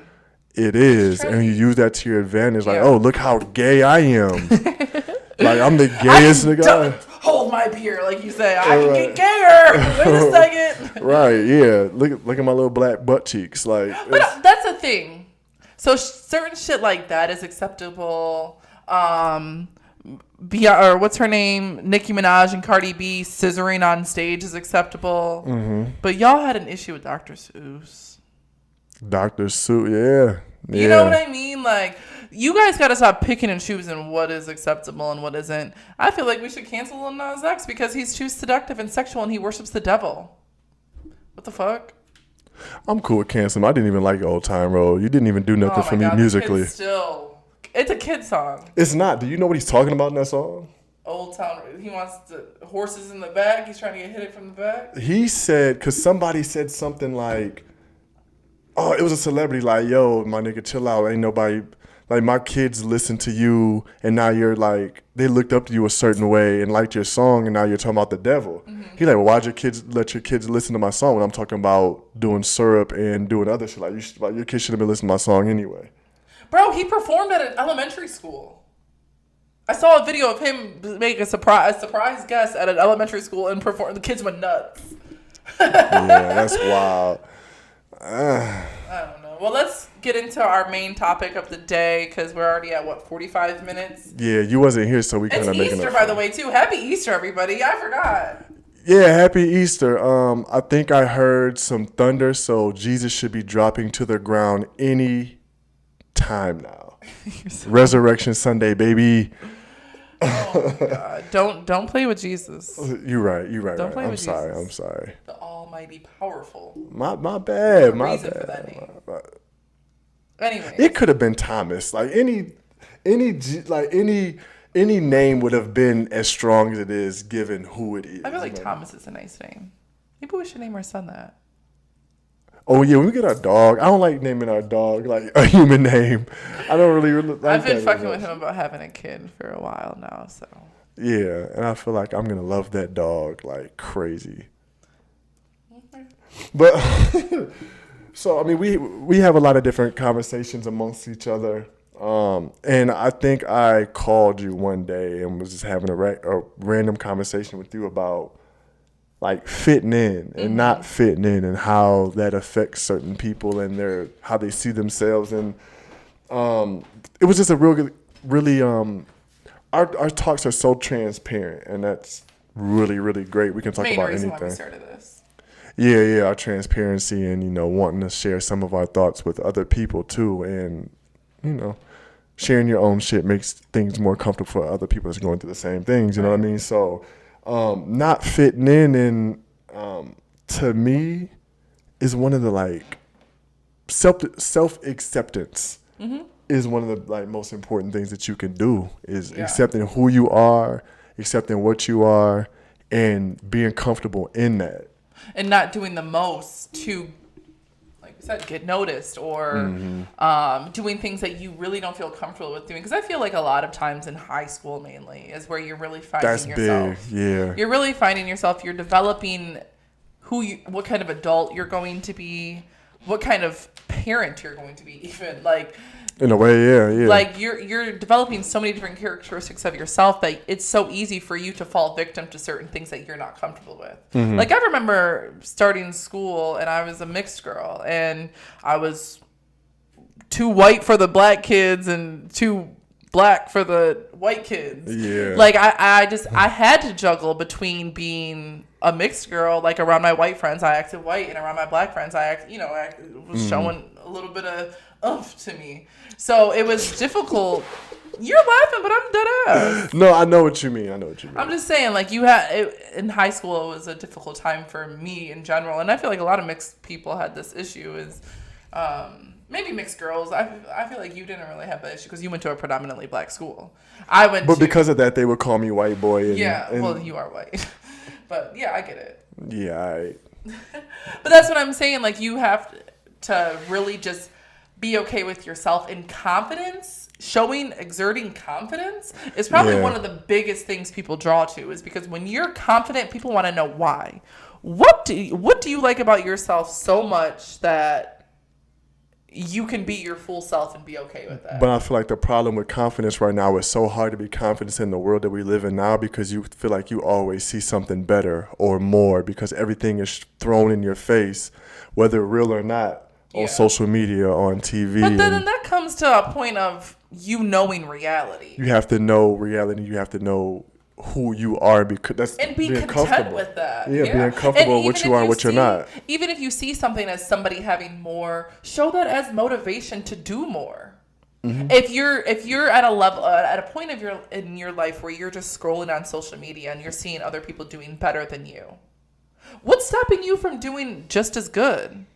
It is, and you use that to your advantage. Like, oh, look how gay I am. Like, I'm the gayest nigga. Hold my beer, like you say. I can get gayer. Wait a second. Right, yeah. Look at my little black butt cheeks. Like, but that's the thing. So certain shit like that is acceptable. Or what's her name? Nicki Minaj and Cardi B scissoring on stage is acceptable. Mm-hmm. But y'all had an issue with Dr. Seuss. Dr. Seuss, yeah. You know what I mean? Like, you guys got to stop picking and choosing what is acceptable and what isn't. I feel like we should cancel Lil Nas X because he's too seductive and sexual and he worships the devil. What the fuck? I'm cool with canceling. I didn't even like Old Time Road. You didn't even do nothing for me musically. It's a kid song. It's not. Do you know what he's talking about in that song? Old Town. He wants the horses in the back. He's trying to get hit from the back. He said, because somebody said something like, oh, it was a celebrity, like, yo, my nigga, chill out. Ain't nobody, like, my kids listen to you, and now you're like, they looked up to you a certain way and liked your song, and now you're talking about the devil. Mm-hmm. He's like, well, why'd let your kids listen to my song when I'm talking about doing syrup and doing other shit? Like, your kids should have been listening to my song anyway. Bro, he performed at an elementary school. I saw a video of him make a surprise guest at an elementary school and perform. The kids went nuts. Yeah, that's wild. I don't know. Well, let's get into our main topic of the day because we're already at 45 minutes. Yeah, you wasn't here, so we kind of making Easter, by the way, too. Happy Easter, everybody! I forgot. Yeah, happy Easter. I think I heard some thunder, so Jesus should be dropping to the ground any time now. Resurrection Sunday, baby. Oh my God! Don't play with Jesus. You're right. Don't play with Jesus. I'm sorry. The Almighty, powerful. My bad. For that name. Anyway, it could have been Thomas. Like any name would have been as strong as it is, given who it is. I feel like Thomas is a nice name. Maybe we should name our son that. Oh yeah, when we get our dog, I don't like naming our dog like a human name. I don't really like I've been fucking with him about having a kid for a while now, so. Yeah, and I feel like I'm gonna love that dog like crazy. Okay. But so I mean, we have a lot of different conversations amongst each other, and I think I called you one day and was just having a random conversation with you about like fitting in and not fitting in and how that affects certain people and how they see themselves. And it was just a really our talks are so transparent, and that's really, really great. We can talk about anything. Why we started this. Yeah, our transparency and, wanting to share some of our thoughts with other people too. And, sharing your own shit makes things more comfortable for other people that's going through the same things. You know what I mean? So not fitting in and to me is one of the like self-acceptance is one of the like most important things that you can do is accepting who you are, accepting what you are, and being comfortable in that. And not doing the most to, like we said, get noticed or doing things that you really don't feel comfortable with doing. Because I feel like a lot of times in high school mainly is where you're really finding yourself. That's big, yeah. You're really finding yourself. You're developing what kind of adult you're going to be, what kind of parent you're going to be even. Like, in a way, yeah. Like you're developing so many different characteristics of yourself that it's so easy for you to fall victim to certain things that you're not comfortable with. Mm-hmm. Like I remember starting school and I was a mixed girl and I was too white for the black kids and too black for the white kids. Yeah. Like I had to juggle between being a mixed girl, like around my white friends I acted white and around my black friends I was showing a little bit of oomph to me. So it was difficult. You're laughing, but I'm dead ass. No, I know what you mean. I'm just saying, like in high school, it was a difficult time for me in general, and I feel like a lot of mixed people had this issue. Is maybe mixed girls. I feel like you didn't really have that issue because you went to a predominantly black school. But because of that, they would call me white boy. Well, you are white, but yeah, I get it. Yeah, But that's what I'm saying. Like you have to really just be okay with yourself in confidence. Exerting confidence is probably one of the biggest things people draw to, is because when you're confident, people want to know why. What do you like about yourself so much that you can be your full self and be okay with that. But I feel like the problem with confidence right now is so hard to be confident in the world that we live in now because you feel like you always see something better or more because everything is thrown in your face, whether real or not, on social media, on TV. But then that comes to a point of you knowing reality. You have to know reality. You have to know who you are because that's and be being content with that. Yeah, being comfortable with what you are and what you're not. Even if you see something as somebody having more, show that as motivation to do more. Mm-hmm. If you're at a level at a point of in your life where you're just scrolling on social media and you're seeing other people doing better than you, what's stopping you from doing just as good?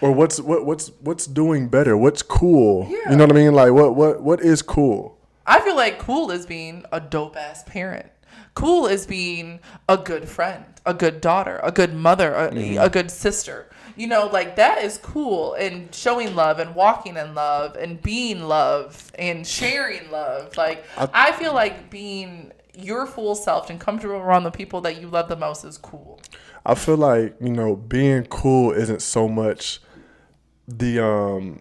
Or what's doing better? What's cool? Yeah. You know what I mean? Like what is cool? I feel like cool is being a dope ass parent. Cool is being a good friend, a good daughter, a good mother, a good sister. You know, like that is cool, and showing love and walking in love and being love and sharing love. Like I feel like being your full self and comfortable around the people that you love the most is cool. I feel like, you know, being cool isn't so much the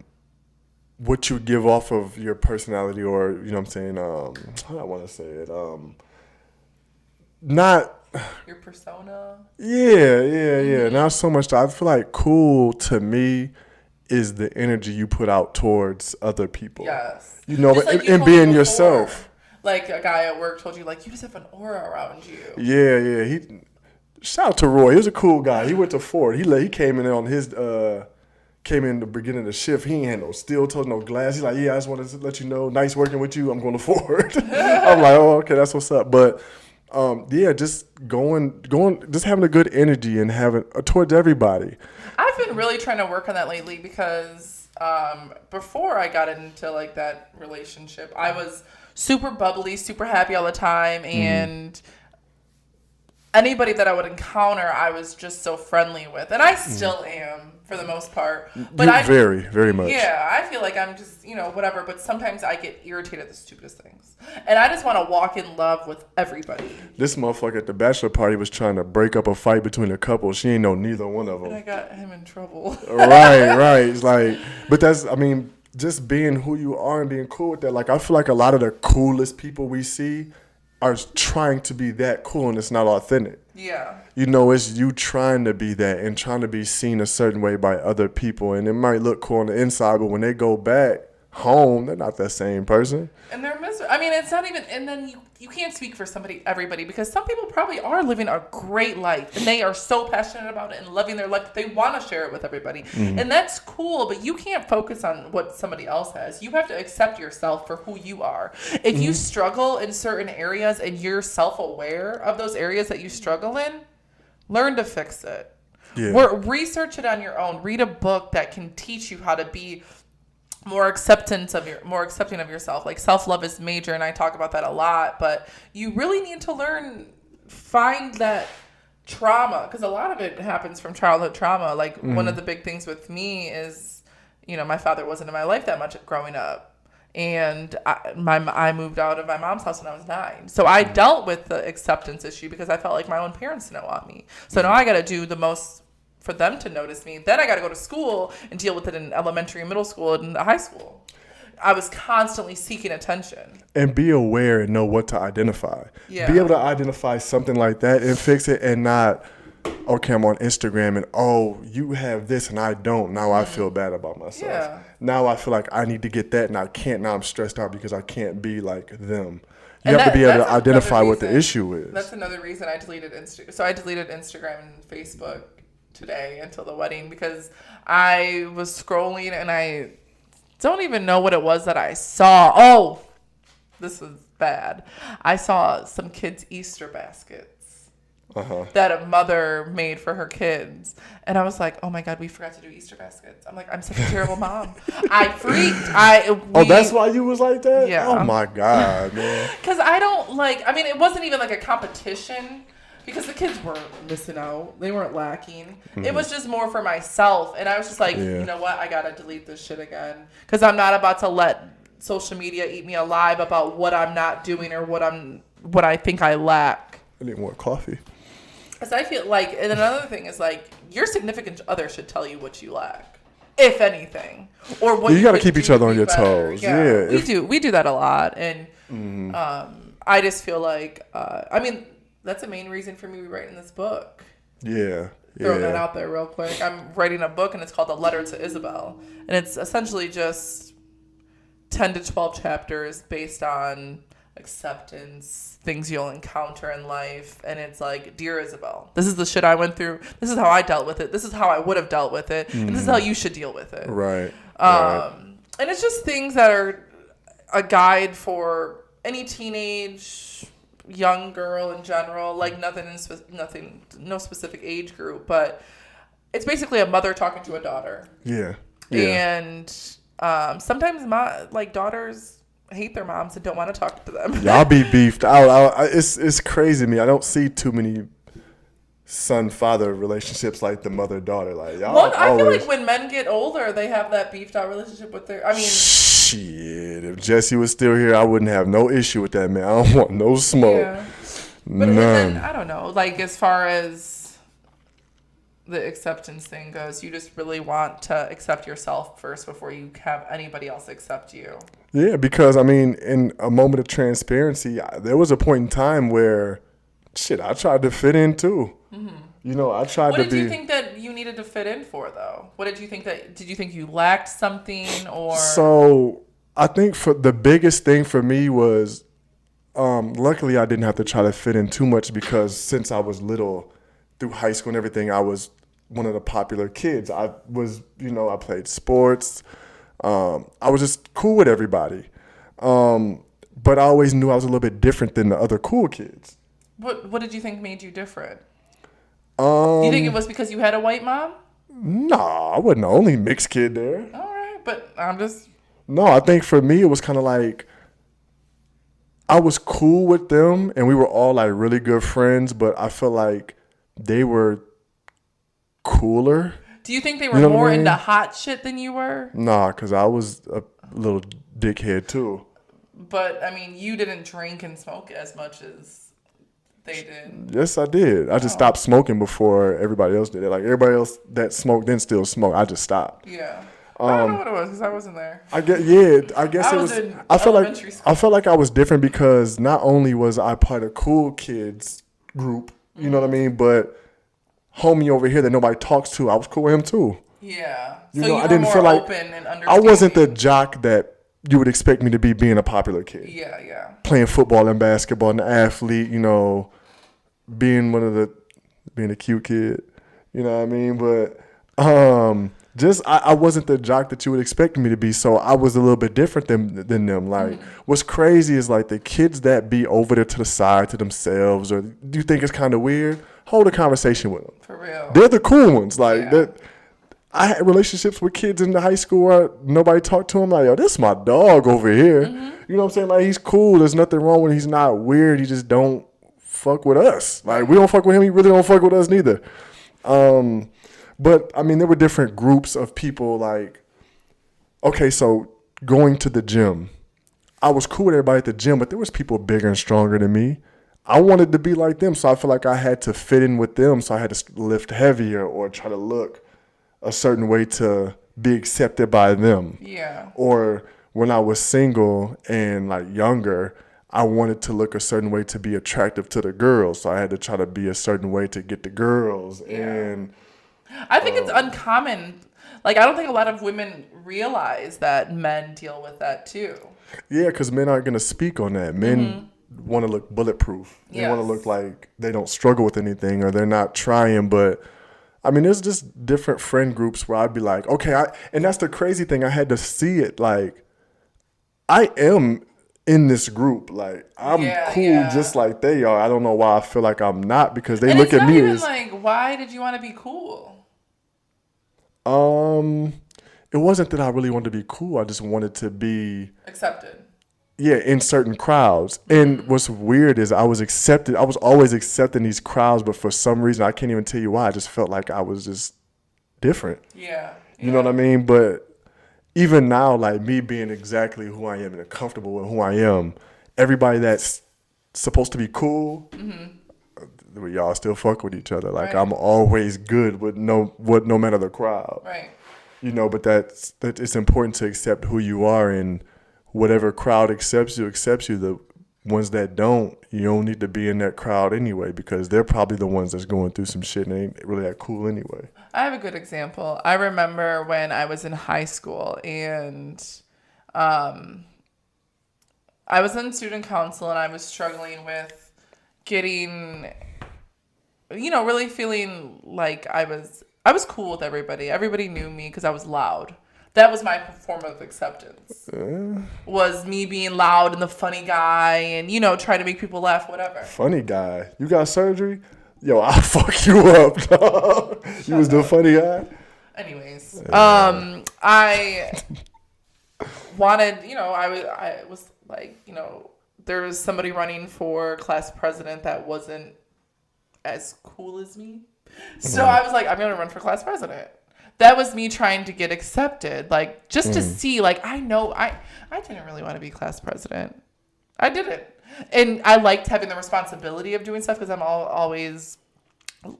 what you give off of your personality, or you know what I'm saying, how do I want to say it, not your persona. Yeah. Not so much. I feel like cool to me is the energy you put out towards other people. Yes. You know, and being yourself. Like a guy at work told you, like, you just have an aura around you. Yeah. Shout out to Roy. He was a cool guy. He went to Ford. He came in on his came in the beginning of the shift. He ain't had no steel toes, no glass. He's like, yeah, I just wanted to let you know, nice working with you. I'm going to Ford. I'm like, oh, okay, that's what's up. But just just having a good energy and having towards everybody. I've been really trying to work on that lately because before I got into like that relationship, I was super bubbly, super happy all the time, and anybody that I would encounter, I was just so friendly with, and I still am for the most part. But very, very much. Yeah, I feel like I'm just, whatever. But sometimes I get irritated at the stupidest things, and I just want to walk in love with everybody. This motherfucker at the bachelor party was trying to break up a fight between a couple. She ain't know neither one of them. And I got him in trouble. Right. It's like, but that's, I mean, just being who you are and being cool with that. Like, I feel like a lot of the coolest people we see are trying to be that cool, and it's not authentic. Yeah. It's you trying to be that and trying to be seen a certain way by other people, and it might look cool on the inside, but when they go back home, they're not that same person. And they're miserable. I mean, it's not even, and then you can't speak for everybody, because some people probably are living a great life, and they are so passionate about it and loving their life that they want to share it with everybody. Mm-hmm. And that's cool, but you can't focus on what somebody else has. You have to accept yourself for who you are. If you struggle in certain areas and you're self-aware of those areas that you struggle in, learn to fix it. Yeah. Research it on your own. Read a book that can teach you how to be more accepting of yourself. Like, self-love is major, and I talk about that a lot, but you really need to find that trauma, because a lot of it happens from childhood trauma. Like, one of the big things with me is, my father wasn't in my life that much growing up, and I moved out of my mom's house when I was 9. So I dealt with the acceptance issue because I felt like my own parents didn't want me. So now I got to do the most for them to notice me. Then I got to go to school and deal with it in elementary and middle school and high school. I was constantly seeking attention. And be aware and know what to identify. Yeah. Be able to identify something like that and fix it, and not, okay, I'm on Instagram and, you have this and I don't. Now I feel bad about myself. Yeah. Now I feel like I need to get that and I can't. Now I'm stressed out because I can't be like them. You have to be able to identify what the issue is. That's another reason I deleted Instagram. So I deleted Instagram and Facebook today until the wedding, because I was scrolling and I don't even know what it was that I saw. Oh, this was bad. I saw some kids' Easter baskets that a mother made for her kids. And I was like, oh my God, we forgot to do Easter baskets. I'm like, I'm such a terrible mom. I freaked. That's why you was like that? Yeah. Oh my God, man. Because I don't it wasn't even like a competition, because the kids weren't missing out. They weren't lacking. Mm-hmm. It was just more for myself. And I was just like, you know what? I got to delete this shit again. Because I'm not about to let social media eat me alive about what I'm not doing or what I think I lack. I need more coffee. Because I feel like, and another thing is like, your significant other should tell you what you lack. if anything, or what you got to keep each other on your toes. Yeah, we do that a lot, and I just feel like I mean that's the main reason for me writing this book. Yeah. Throw that out there real quick. I'm writing a book and it's called The Letter to Isabel. And it's essentially just 10 to 12 chapters based on acceptance, things you'll encounter in life. And it's like, Dear Isabel, this is the shit I went through. This is how I dealt with it. This is how I would have dealt with it. And this is how you should deal with it. Right. And it's just things that are a guide for any teenage young girl in general, like no specific age group, but it's basically a mother talking to a daughter. Yeah. And sometimes daughters hate their moms and don't want to talk to them. Y'all be beefed out. It's crazy to me. I don't see too many son-father relationships like the mother-daughter. Like y'all. Well, I feel like when men get older, they have that beefed out relationship with their. I mean. Shit, if Jesse was still here, I wouldn't have no issue with that, man. I don't want no smoke. Yeah. But then, I don't know. Like, as far as the acceptance thing goes, you just really want to accept yourself first before you have anybody else accept you. Yeah, because, I mean, in a moment of transparency, there was a point in time where, I tried to fit in, too. Mm-hmm. You know, I tried to be... What did you think that you needed to fit in for, though? What did you think did you think you lacked something, or... So, I think for the biggest thing for me was, luckily I didn't have to try to fit in too much because since I was little, through high school and everything, I was one of the popular kids. I was, I played sports. I was just cool with everybody. But I always knew I was a little bit different than the other cool kids. What did you think made you different? Do you think it was because you had a white mom? Nah, I wasn't the only mixed kid there. All right, but I'm just... No, I think for me it was kind of like I was cool with them and we were all like really good friends, but I felt like they were cooler. Do you think they were more into hot shit than you were? Nah, because I was a little dickhead too. But, I mean, you didn't drink and smoke as much as... They did. Yes, I did. I just stopped smoking before everybody else did it. Like everybody else that smoked didn't still smoke. I just stopped. Yeah. I don't know what it was because I wasn't there. I guess it was. I felt like I was different because not only was I part of cool kids group, you know what I mean, but homie over here that nobody talks to, I was cool with him too. Yeah. You so know, you I were didn't more feel like open and understanding. I wasn't the jock that you would expect me to be being a popular kid. Yeah, yeah. Playing football and basketball and an athlete, being a cute kid, you know what I mean? But I wasn't the jock that you would expect me to be, so I was a little bit different than them. Like, what's crazy is like the kids that be over there to the side to themselves, or do you think it's kind of weird? Hold a conversation with them. For real. They're the cool ones. Like that. I had relationships with kids in the high school where nobody talked to him. Like, yo, this is my dog over here. Mm-hmm. You know what I'm saying? Like, he's cool. There's nothing wrong with him. He's not weird. He just don't fuck with us. Like, we don't fuck with him. He really don't fuck with us neither. But, I mean, there were different groups of people. Like, okay, so going to the gym. I was cool with everybody at the gym, but there was people bigger and stronger than me. I wanted to be like them, so I feel like I had to fit in with them. So I had to lift heavier or try to look a certain way to be accepted by them. Yeah. Or when I was single and like younger, I wanted to look a certain way to be attractive to the girls. So I had to try to be a certain way to get the girls. Yeah. And I think it's uncommon. Like, I don't think a lot of women realize that men deal with that too. Yeah, because men aren't going to speak on that. Men want to look bulletproof. They want to look like they don't struggle with anything or they're not trying, but I mean, there's just different friend groups where I'd be like, okay, and that's the crazy thing. I had to see it. Like, I am in this group. Like, I'm cool just like they are. I don't know why I feel like I'm not because they look at me as... like, why did you want to be cool? It wasn't that I really wanted to be cool. I just wanted to be... accepted. Yeah, in certain crowds. And what's weird is I was always accepting these crowds, but for some reason, I can't even tell you why. I just felt like I was just different. Yeah. You know what I mean? But even now, like me being exactly who I am and comfortable with who I am, everybody that's supposed to be cool, y'all still fuck with each other. Like I'm always good with no matter the crowd. Right. You know, but that it's important to accept who you are, and whatever crowd accepts you. The ones that don't, you don't need to be in that crowd anyway, because they're probably the ones that's going through some shit and ain't really that cool anyway. I have a good example. I remember when I was in high school and I was in student council and I was struggling with getting, really feeling like I was cool with everybody. Everybody knew me because I was loud. That was my form of acceptance. Was me being loud and the funny guy and, trying to make people laugh, whatever. Funny guy? You got surgery? Yo, I'll fuck you up, dog. You was the funny guy? Anyways, I wanted, I was like, there was somebody running for class president that wasn't as cool as me. So I was like, I'm going to run for class president. That was me trying to get accepted, like just to see, like, I know I didn't really want to be class president. I didn't. And I liked having the responsibility of doing stuff because I'm always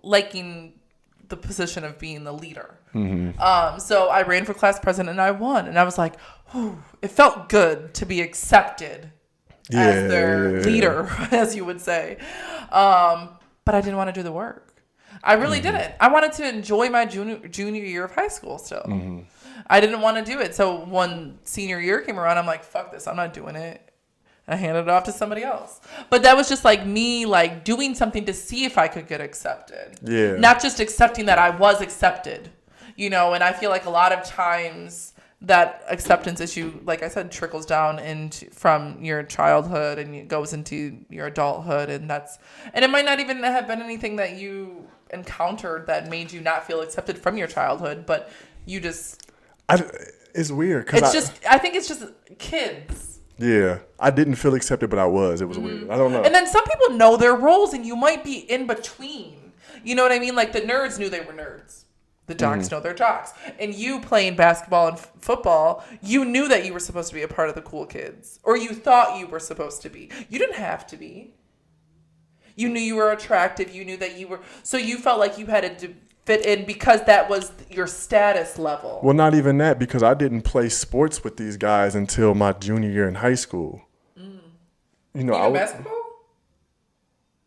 liking the position of being the leader. Mm-hmm. So I ran for class president and I won. And I was like, it felt good to be accepted as their leader, as you would say. But I didn't want to do the work. I really didn't. I wanted to enjoy my junior year of high school still. Mm-hmm. I didn't want to do it. So when senior year came around, I'm like, fuck this. I'm not doing it. I handed it off to somebody else. But that was just like me, like doing something to see if I could get accepted. Yeah. Not just accepting that I was accepted, and I feel like a lot of times that acceptance issue, like I said, trickles down from your childhood and it goes into your adulthood. And it might not even have been anything that you encountered that made you not feel accepted from your childhood, but you just... it's weird. I think it's just kids. Yeah, I didn't feel accepted, but I was. It was weird. I don't know. And then some people know their roles, and you might be in between. You know what I mean? Like the nerds knew they were nerds. The jocks know they're jocks. And you playing basketball and football, you knew that you were supposed to be a part of the cool kids. Or you thought you were supposed to be. You didn't have to be. You knew you were attractive. You knew that you were... So you felt like you had to fit in because that was your status level. Well, not even that, because I didn't play sports with these guys until my junior year in high school. Basketball?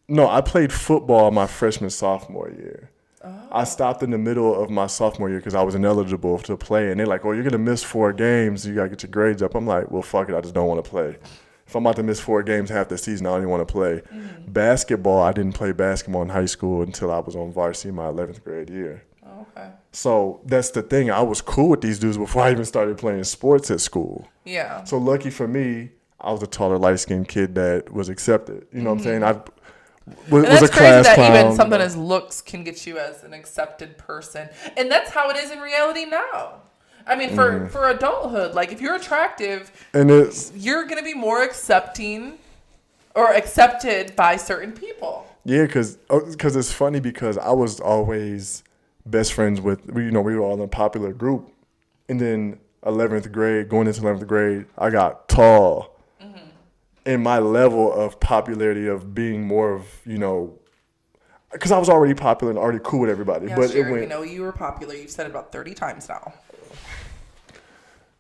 No, I played football my sophomore year. Oh. I stopped in the middle of my sophomore year because I was ineligible to play. And they're like, you're going to miss 4 games. You got to get your grades up. I'm like, well, fuck it. I just don't want to play. If I'm about to miss 4 games half the season, I don't even want to play. Mm-hmm. Basketball, I didn't play basketball in high school until I was on varsity my 11th grade year. Oh, okay. So that's the thing. I was cool with these dudes before I even started playing sports at school. Yeah. So lucky for me, I was a taller, light-skinned kid that was accepted. You know what I'm saying? I was a class clown. That's crazy that even something as looks can get you as an accepted person. And that's how it is in reality now. I mean, for adulthood, like if you're attractive, you're going to be more accepting or accepted by certain people. Yeah, because it's funny because I was always best friends with, we were all in a popular group. And then 11th grade, going into 11th grade, I got tall. Mm-hmm. And my level of popularity of being more of, because I was already popular and already cool with everybody. Yeah, but sure. You were popular. You've said it about 30 times now.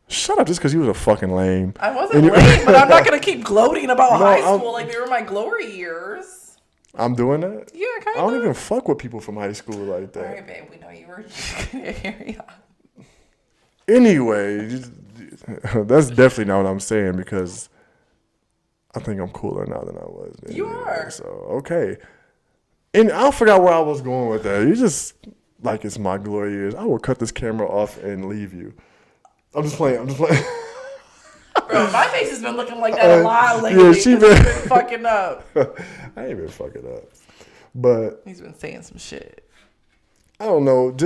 Shut up, just because you was a fucking lame. I wasn't lame, but I'm not going to keep gloating about high school like they were my glory years. I'm doing that? Yeah, kind of. I don't even fuck with people from high school like that. All right, babe, we know you were carry on. Anyway, that's definitely not what I'm saying because I think I'm cooler now than I was. Anyway. You are. So, okay. And I forgot where I was going with that. You just, like it's my glory years. I will cut this camera off and leave you. I'm just playing. Bro, my face has been looking like that a lot lately. Yeah, she's been fucking up. I ain't been fucking up. But he's been saying some shit. I don't know.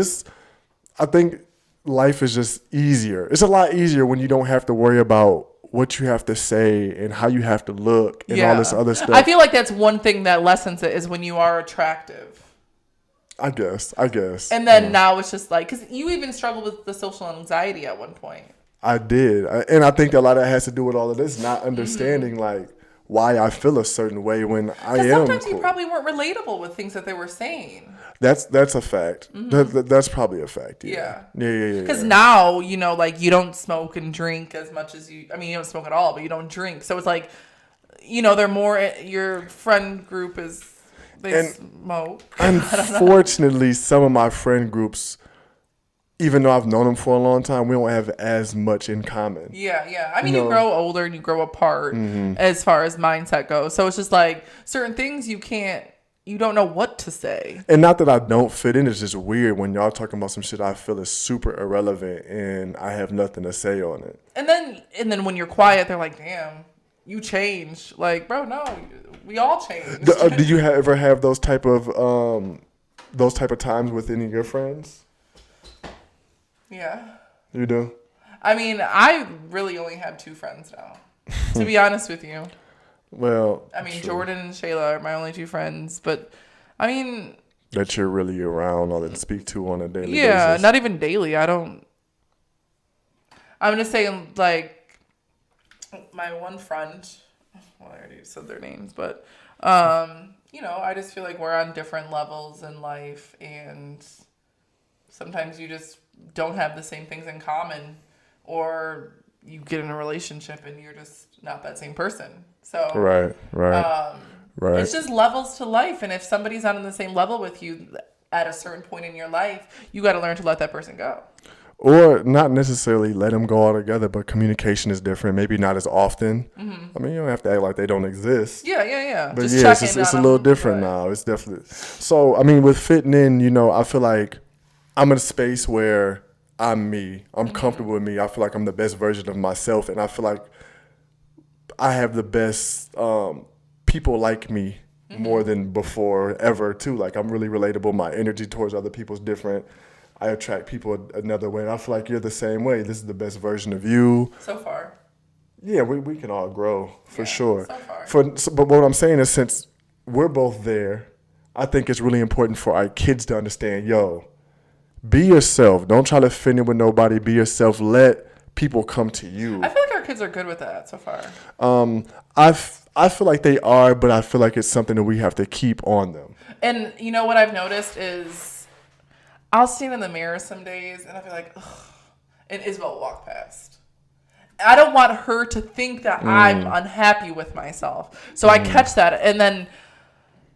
I think life is just easier. It's a lot easier when you don't have to worry about what you have to say and how you have to look and all this other stuff. I feel like that's one thing that lessens it is when you are attractive. I guess. And then now it's just like, because you even struggled with the social anxiety at one point. I did. And I think a lot of that has to do with all of this, not understanding like why I feel a certain way when I am. Sometimes cool. you probably weren't relatable with things that they were saying. That's a fact. That's probably a fact. Yeah. Yeah. Because now, you know, like you don't smoke and drink as much as you don't smoke at all, but you don't drink. So it's like, you know, they're more, your friend group is, they smoke. Unfortunately, some of my friend groups, even though I've known them for a long time, we don't have as much in common. Yeah. I mean, you grow older and you grow apart as far as mindset goes. So it's just like certain things you don't know what to say. And not that I don't fit in, it's just weird when y'all talking about some shit I feel is super irrelevant and I have nothing to say on it. And then when you're quiet, they're like, damn, you change. Like, bro, no, we all change. Did you ever have those type of times with any of your friends? Yeah. You do? I mean, I really only have 2 friends now, to be honest with you. Well, I mean, true. Jordan and Shayla are my only 2 friends, but I mean... That you're really around or that speak to on a daily basis. Yeah, not even daily. I'm just saying, like, my one friend, well, I already said their names, but, you know, I just feel like we're on different levels in life, and sometimes you just don't have the same things in common, or you get in a relationship and you're just not that same person. So right. It's just levels to life, and if somebody's not on the same level with you at a certain point in your life, you got to learn to let that person go. Or not necessarily let them go altogether, but communication is different. Maybe not as often. Mm-hmm. I mean, you don't have to act like they don't exist. Yeah. But just it's a little different now. It's definitely. So, I mean, with fitting in, you know, I feel like I'm in a space where I'm me. I'm comfortable with me. I feel like I'm the best version of myself. And I feel like I have the best people like me more than before ever, too. Like, I'm really relatable. My energy towards other people is different. I attract people another way. And I feel like you're the same way. This is the best version of you. So far. Yeah, we can all grow, for sure. So far. But what I'm saying is, since we're both there, I think it's really important for our kids to understand, be yourself. Don't try to fit in with nobody. Be yourself. Let people come to you. I feel like our kids are good with that so far. I feel like they are, but I feel like it's something that we have to keep on them. And you know what I've noticed is I'll stand in the mirror some days and I'll be like, ugh, and Isabel will walk past. I don't want her to think that I'm unhappy with myself. So I catch that, and then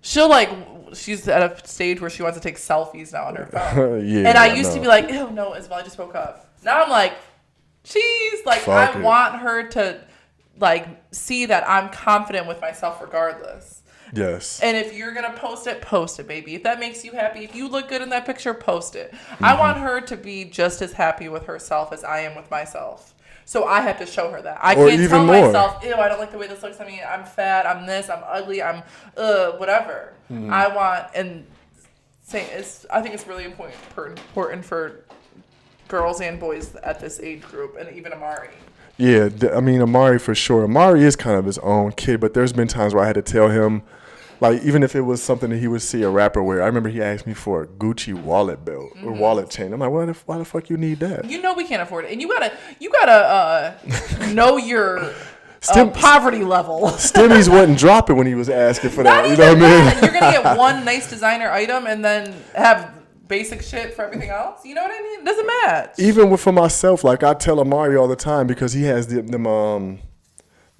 she's at a stage where she wants to take selfies now on her phone. And I used to be like, ew, no, Isabel, I just woke up. Now I'm like, jeez, like, I want her to, like, see that I'm confident with myself regardless. Yes. And if you're going to post it, baby. If that makes you happy, if you look good in that picture, post it. I want her to be just as happy with herself as I am with myself. So I have to show her that. I can't tell myself, ew, I don't like the way this looks. I mean, I'm fat, I'm this, I'm ugly, I'm whatever. I want, and I think it's really important for girls and boys at this age group, and even Amari. Yeah, I mean, Amari for sure. Amari is kind of his own kid, but there's been times where I had to tell him, like, even if it was something that he would see a rapper wear. I remember he asked me for a Gucci wallet belt or wallet chain. I'm like, why the fuck you need that? You know we can't afford it. And you gotta know your poverty level. Stimmies wasn't dropping when he was asking for that. You know what I mean? You're gonna get one nice designer item and then have basic shit for everything else. You know what I mean? It doesn't match. Even for myself, like I tell Amari all the time because he has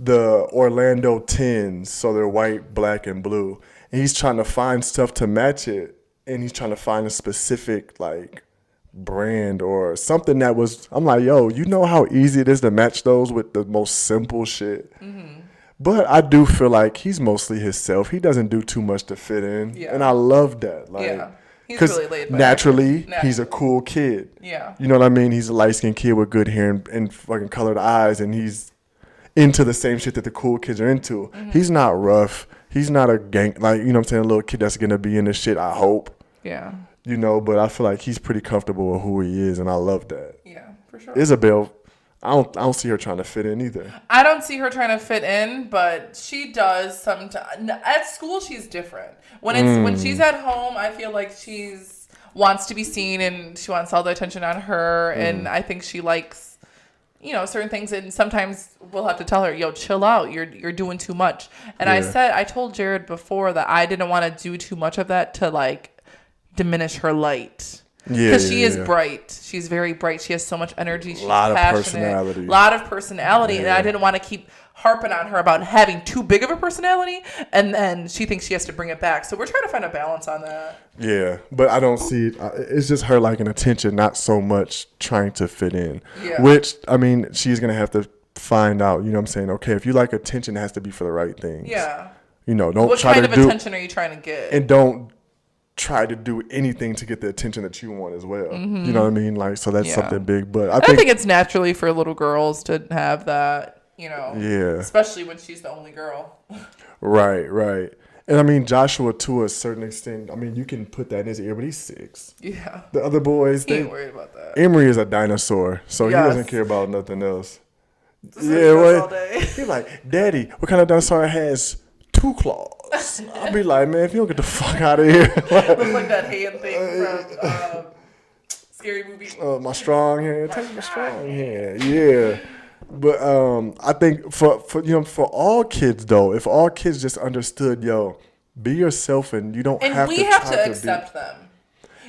the Orlando 10s, so they're white, black, and blue. And he's trying to find stuff to match it, and he's trying to find a specific, like, brand or something that was, I'm like, yo, you know how easy it is to match those with the most simple shit? But I do feel like he's mostly himself. He doesn't do too much to fit in, and I love that. Like, he's really laid back. Naturally, he's a cool kid. Yeah. You know what I mean? He's a light-skinned kid with good hair and fucking colored eyes, and he's into the same shit that the cool kids are into. He's not rough. He's not a gang, like, you know what I'm saying, a little kid that's going to be in this shit, I hope. Yeah. You know, but I feel like he's pretty comfortable with who he is, and I love that. Yeah, for sure. Isabel, I don't see her trying to fit in either. I don't see her trying to fit in, but she does sometimes. At school, she's different. When she's at home, I feel like wants to be seen and she wants all the attention on her, and I think she likes certain things, and sometimes we'll have to tell her, yo, chill out. You're doing too much. And I told Jared before that I didn't want to do too much of that to like diminish her light. Because she is bright. She's very bright. She has so much energy. She's passionate. A lot of personality. And I didn't want to keep harping on her about having too big of a personality. And then she thinks she has to bring it back. So we're trying to find a balance on that. Yeah. But I don't see it. It's just her liking attention, not so much trying to fit in. Yeah. Which, I mean, she's going to have to find out. You know what I'm saying? Okay, if you like attention, it has to be for the right things. Yeah. Don't what try kind to of attention are you trying to get? And don't try to do anything to get the attention that you want as well. Mm-hmm. You know what I mean? Like, so that's something big. But I think it's naturally for little girls to have that, Yeah. Especially when she's the only girl. Right. And I mean, Joshua, to a certain extent, I mean, you can put that in his ear, but he's 6. Yeah. The other boys, he ain't worried about that. Emory is a dinosaur, so he doesn't care about nothing else. All day. He's like, Daddy, what kind of dinosaur has 2 claws? I'll be like, man, if you don't get the fuck out of here. Look like that hand thing from Scary Movie. My strong hand. Take my strong hand. Yeah. But I think for all kids though, if all kids just understood, be yourself and you don't have to. And we have to accept them.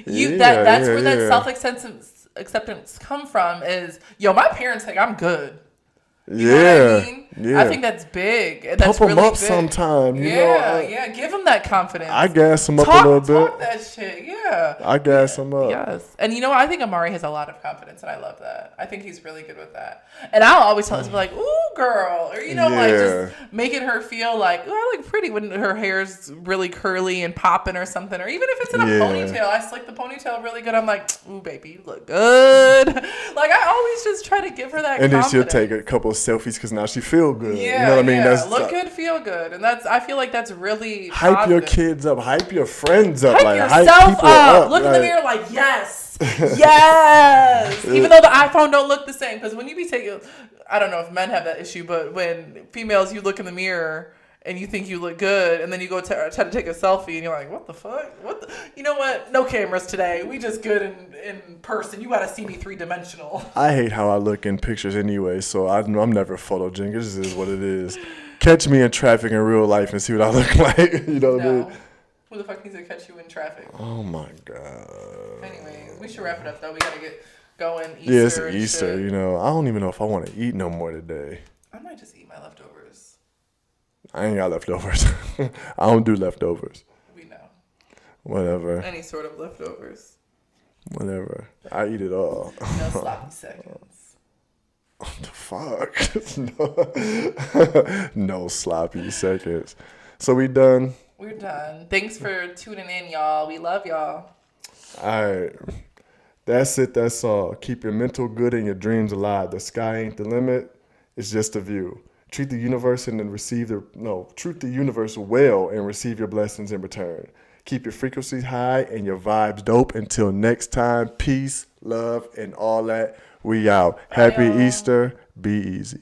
That's where that self-acceptance come from is, my parents think I'm good. You know what I mean? Yeah. I think that's big. And that's Pump them really up big. sometime. Give them that confidence. I gas them up a little bit. Talk that shit, I gas them up. Yes. And I think Amari has a lot of confidence, and I love that. I think he's really good with that. And I'll always tell him, like, ooh, girl. Or, like just making her feel like, ooh, I look pretty when her hair's really curly and popping or something. Or even if it's in a ponytail, I slick the ponytail really good. I'm like, ooh, baby, you look good. Like, I always just try to give her that confidence. And then she'll take a couple of selfies because now she feels good. Yeah, you know what I mean? That's look good, feel good, and I feel like that's really hype positive. Your kids up, hype your friends up, hype yourself up. Look in the mirror like yes. Even though the iPhone don't look the same, because when you be taking, I don't know if men have that issue, but when females, you look in the mirror and you think you look good, and then you go try to take a selfie, and you're like, what the fuck? You know what? No cameras today. We just good in person. You got to see me 3-dimensional. I hate how I look in pictures anyway, so I'm never photogenic. This is what it is. Catch me in traffic in real life and see what I look like. You know what I mean? Who the fuck needs to catch you in traffic? Oh, my God. Anyways, we should wrap it up, though. We got to get going. Easter, it's Easter. I don't even know if I want to eat no more today. I might just eat my leftovers. I ain't got leftovers. I don't do leftovers. We know. Whatever. Any sort of leftovers. Whatever. I eat it all. No sloppy seconds. What the fuck? No sloppy seconds. So we done? We're done. Thanks for tuning in, y'all. We love y'all. All right. That's it. That's all. Keep your mental good and your dreams alive. The sky ain't the limit. It's just a view. Treat the universe treat the universe well and receive your blessings in return. Keep your frequencies high and your vibes dope. Until next time, peace, love, and all that. We out. Happy Easter. Be easy.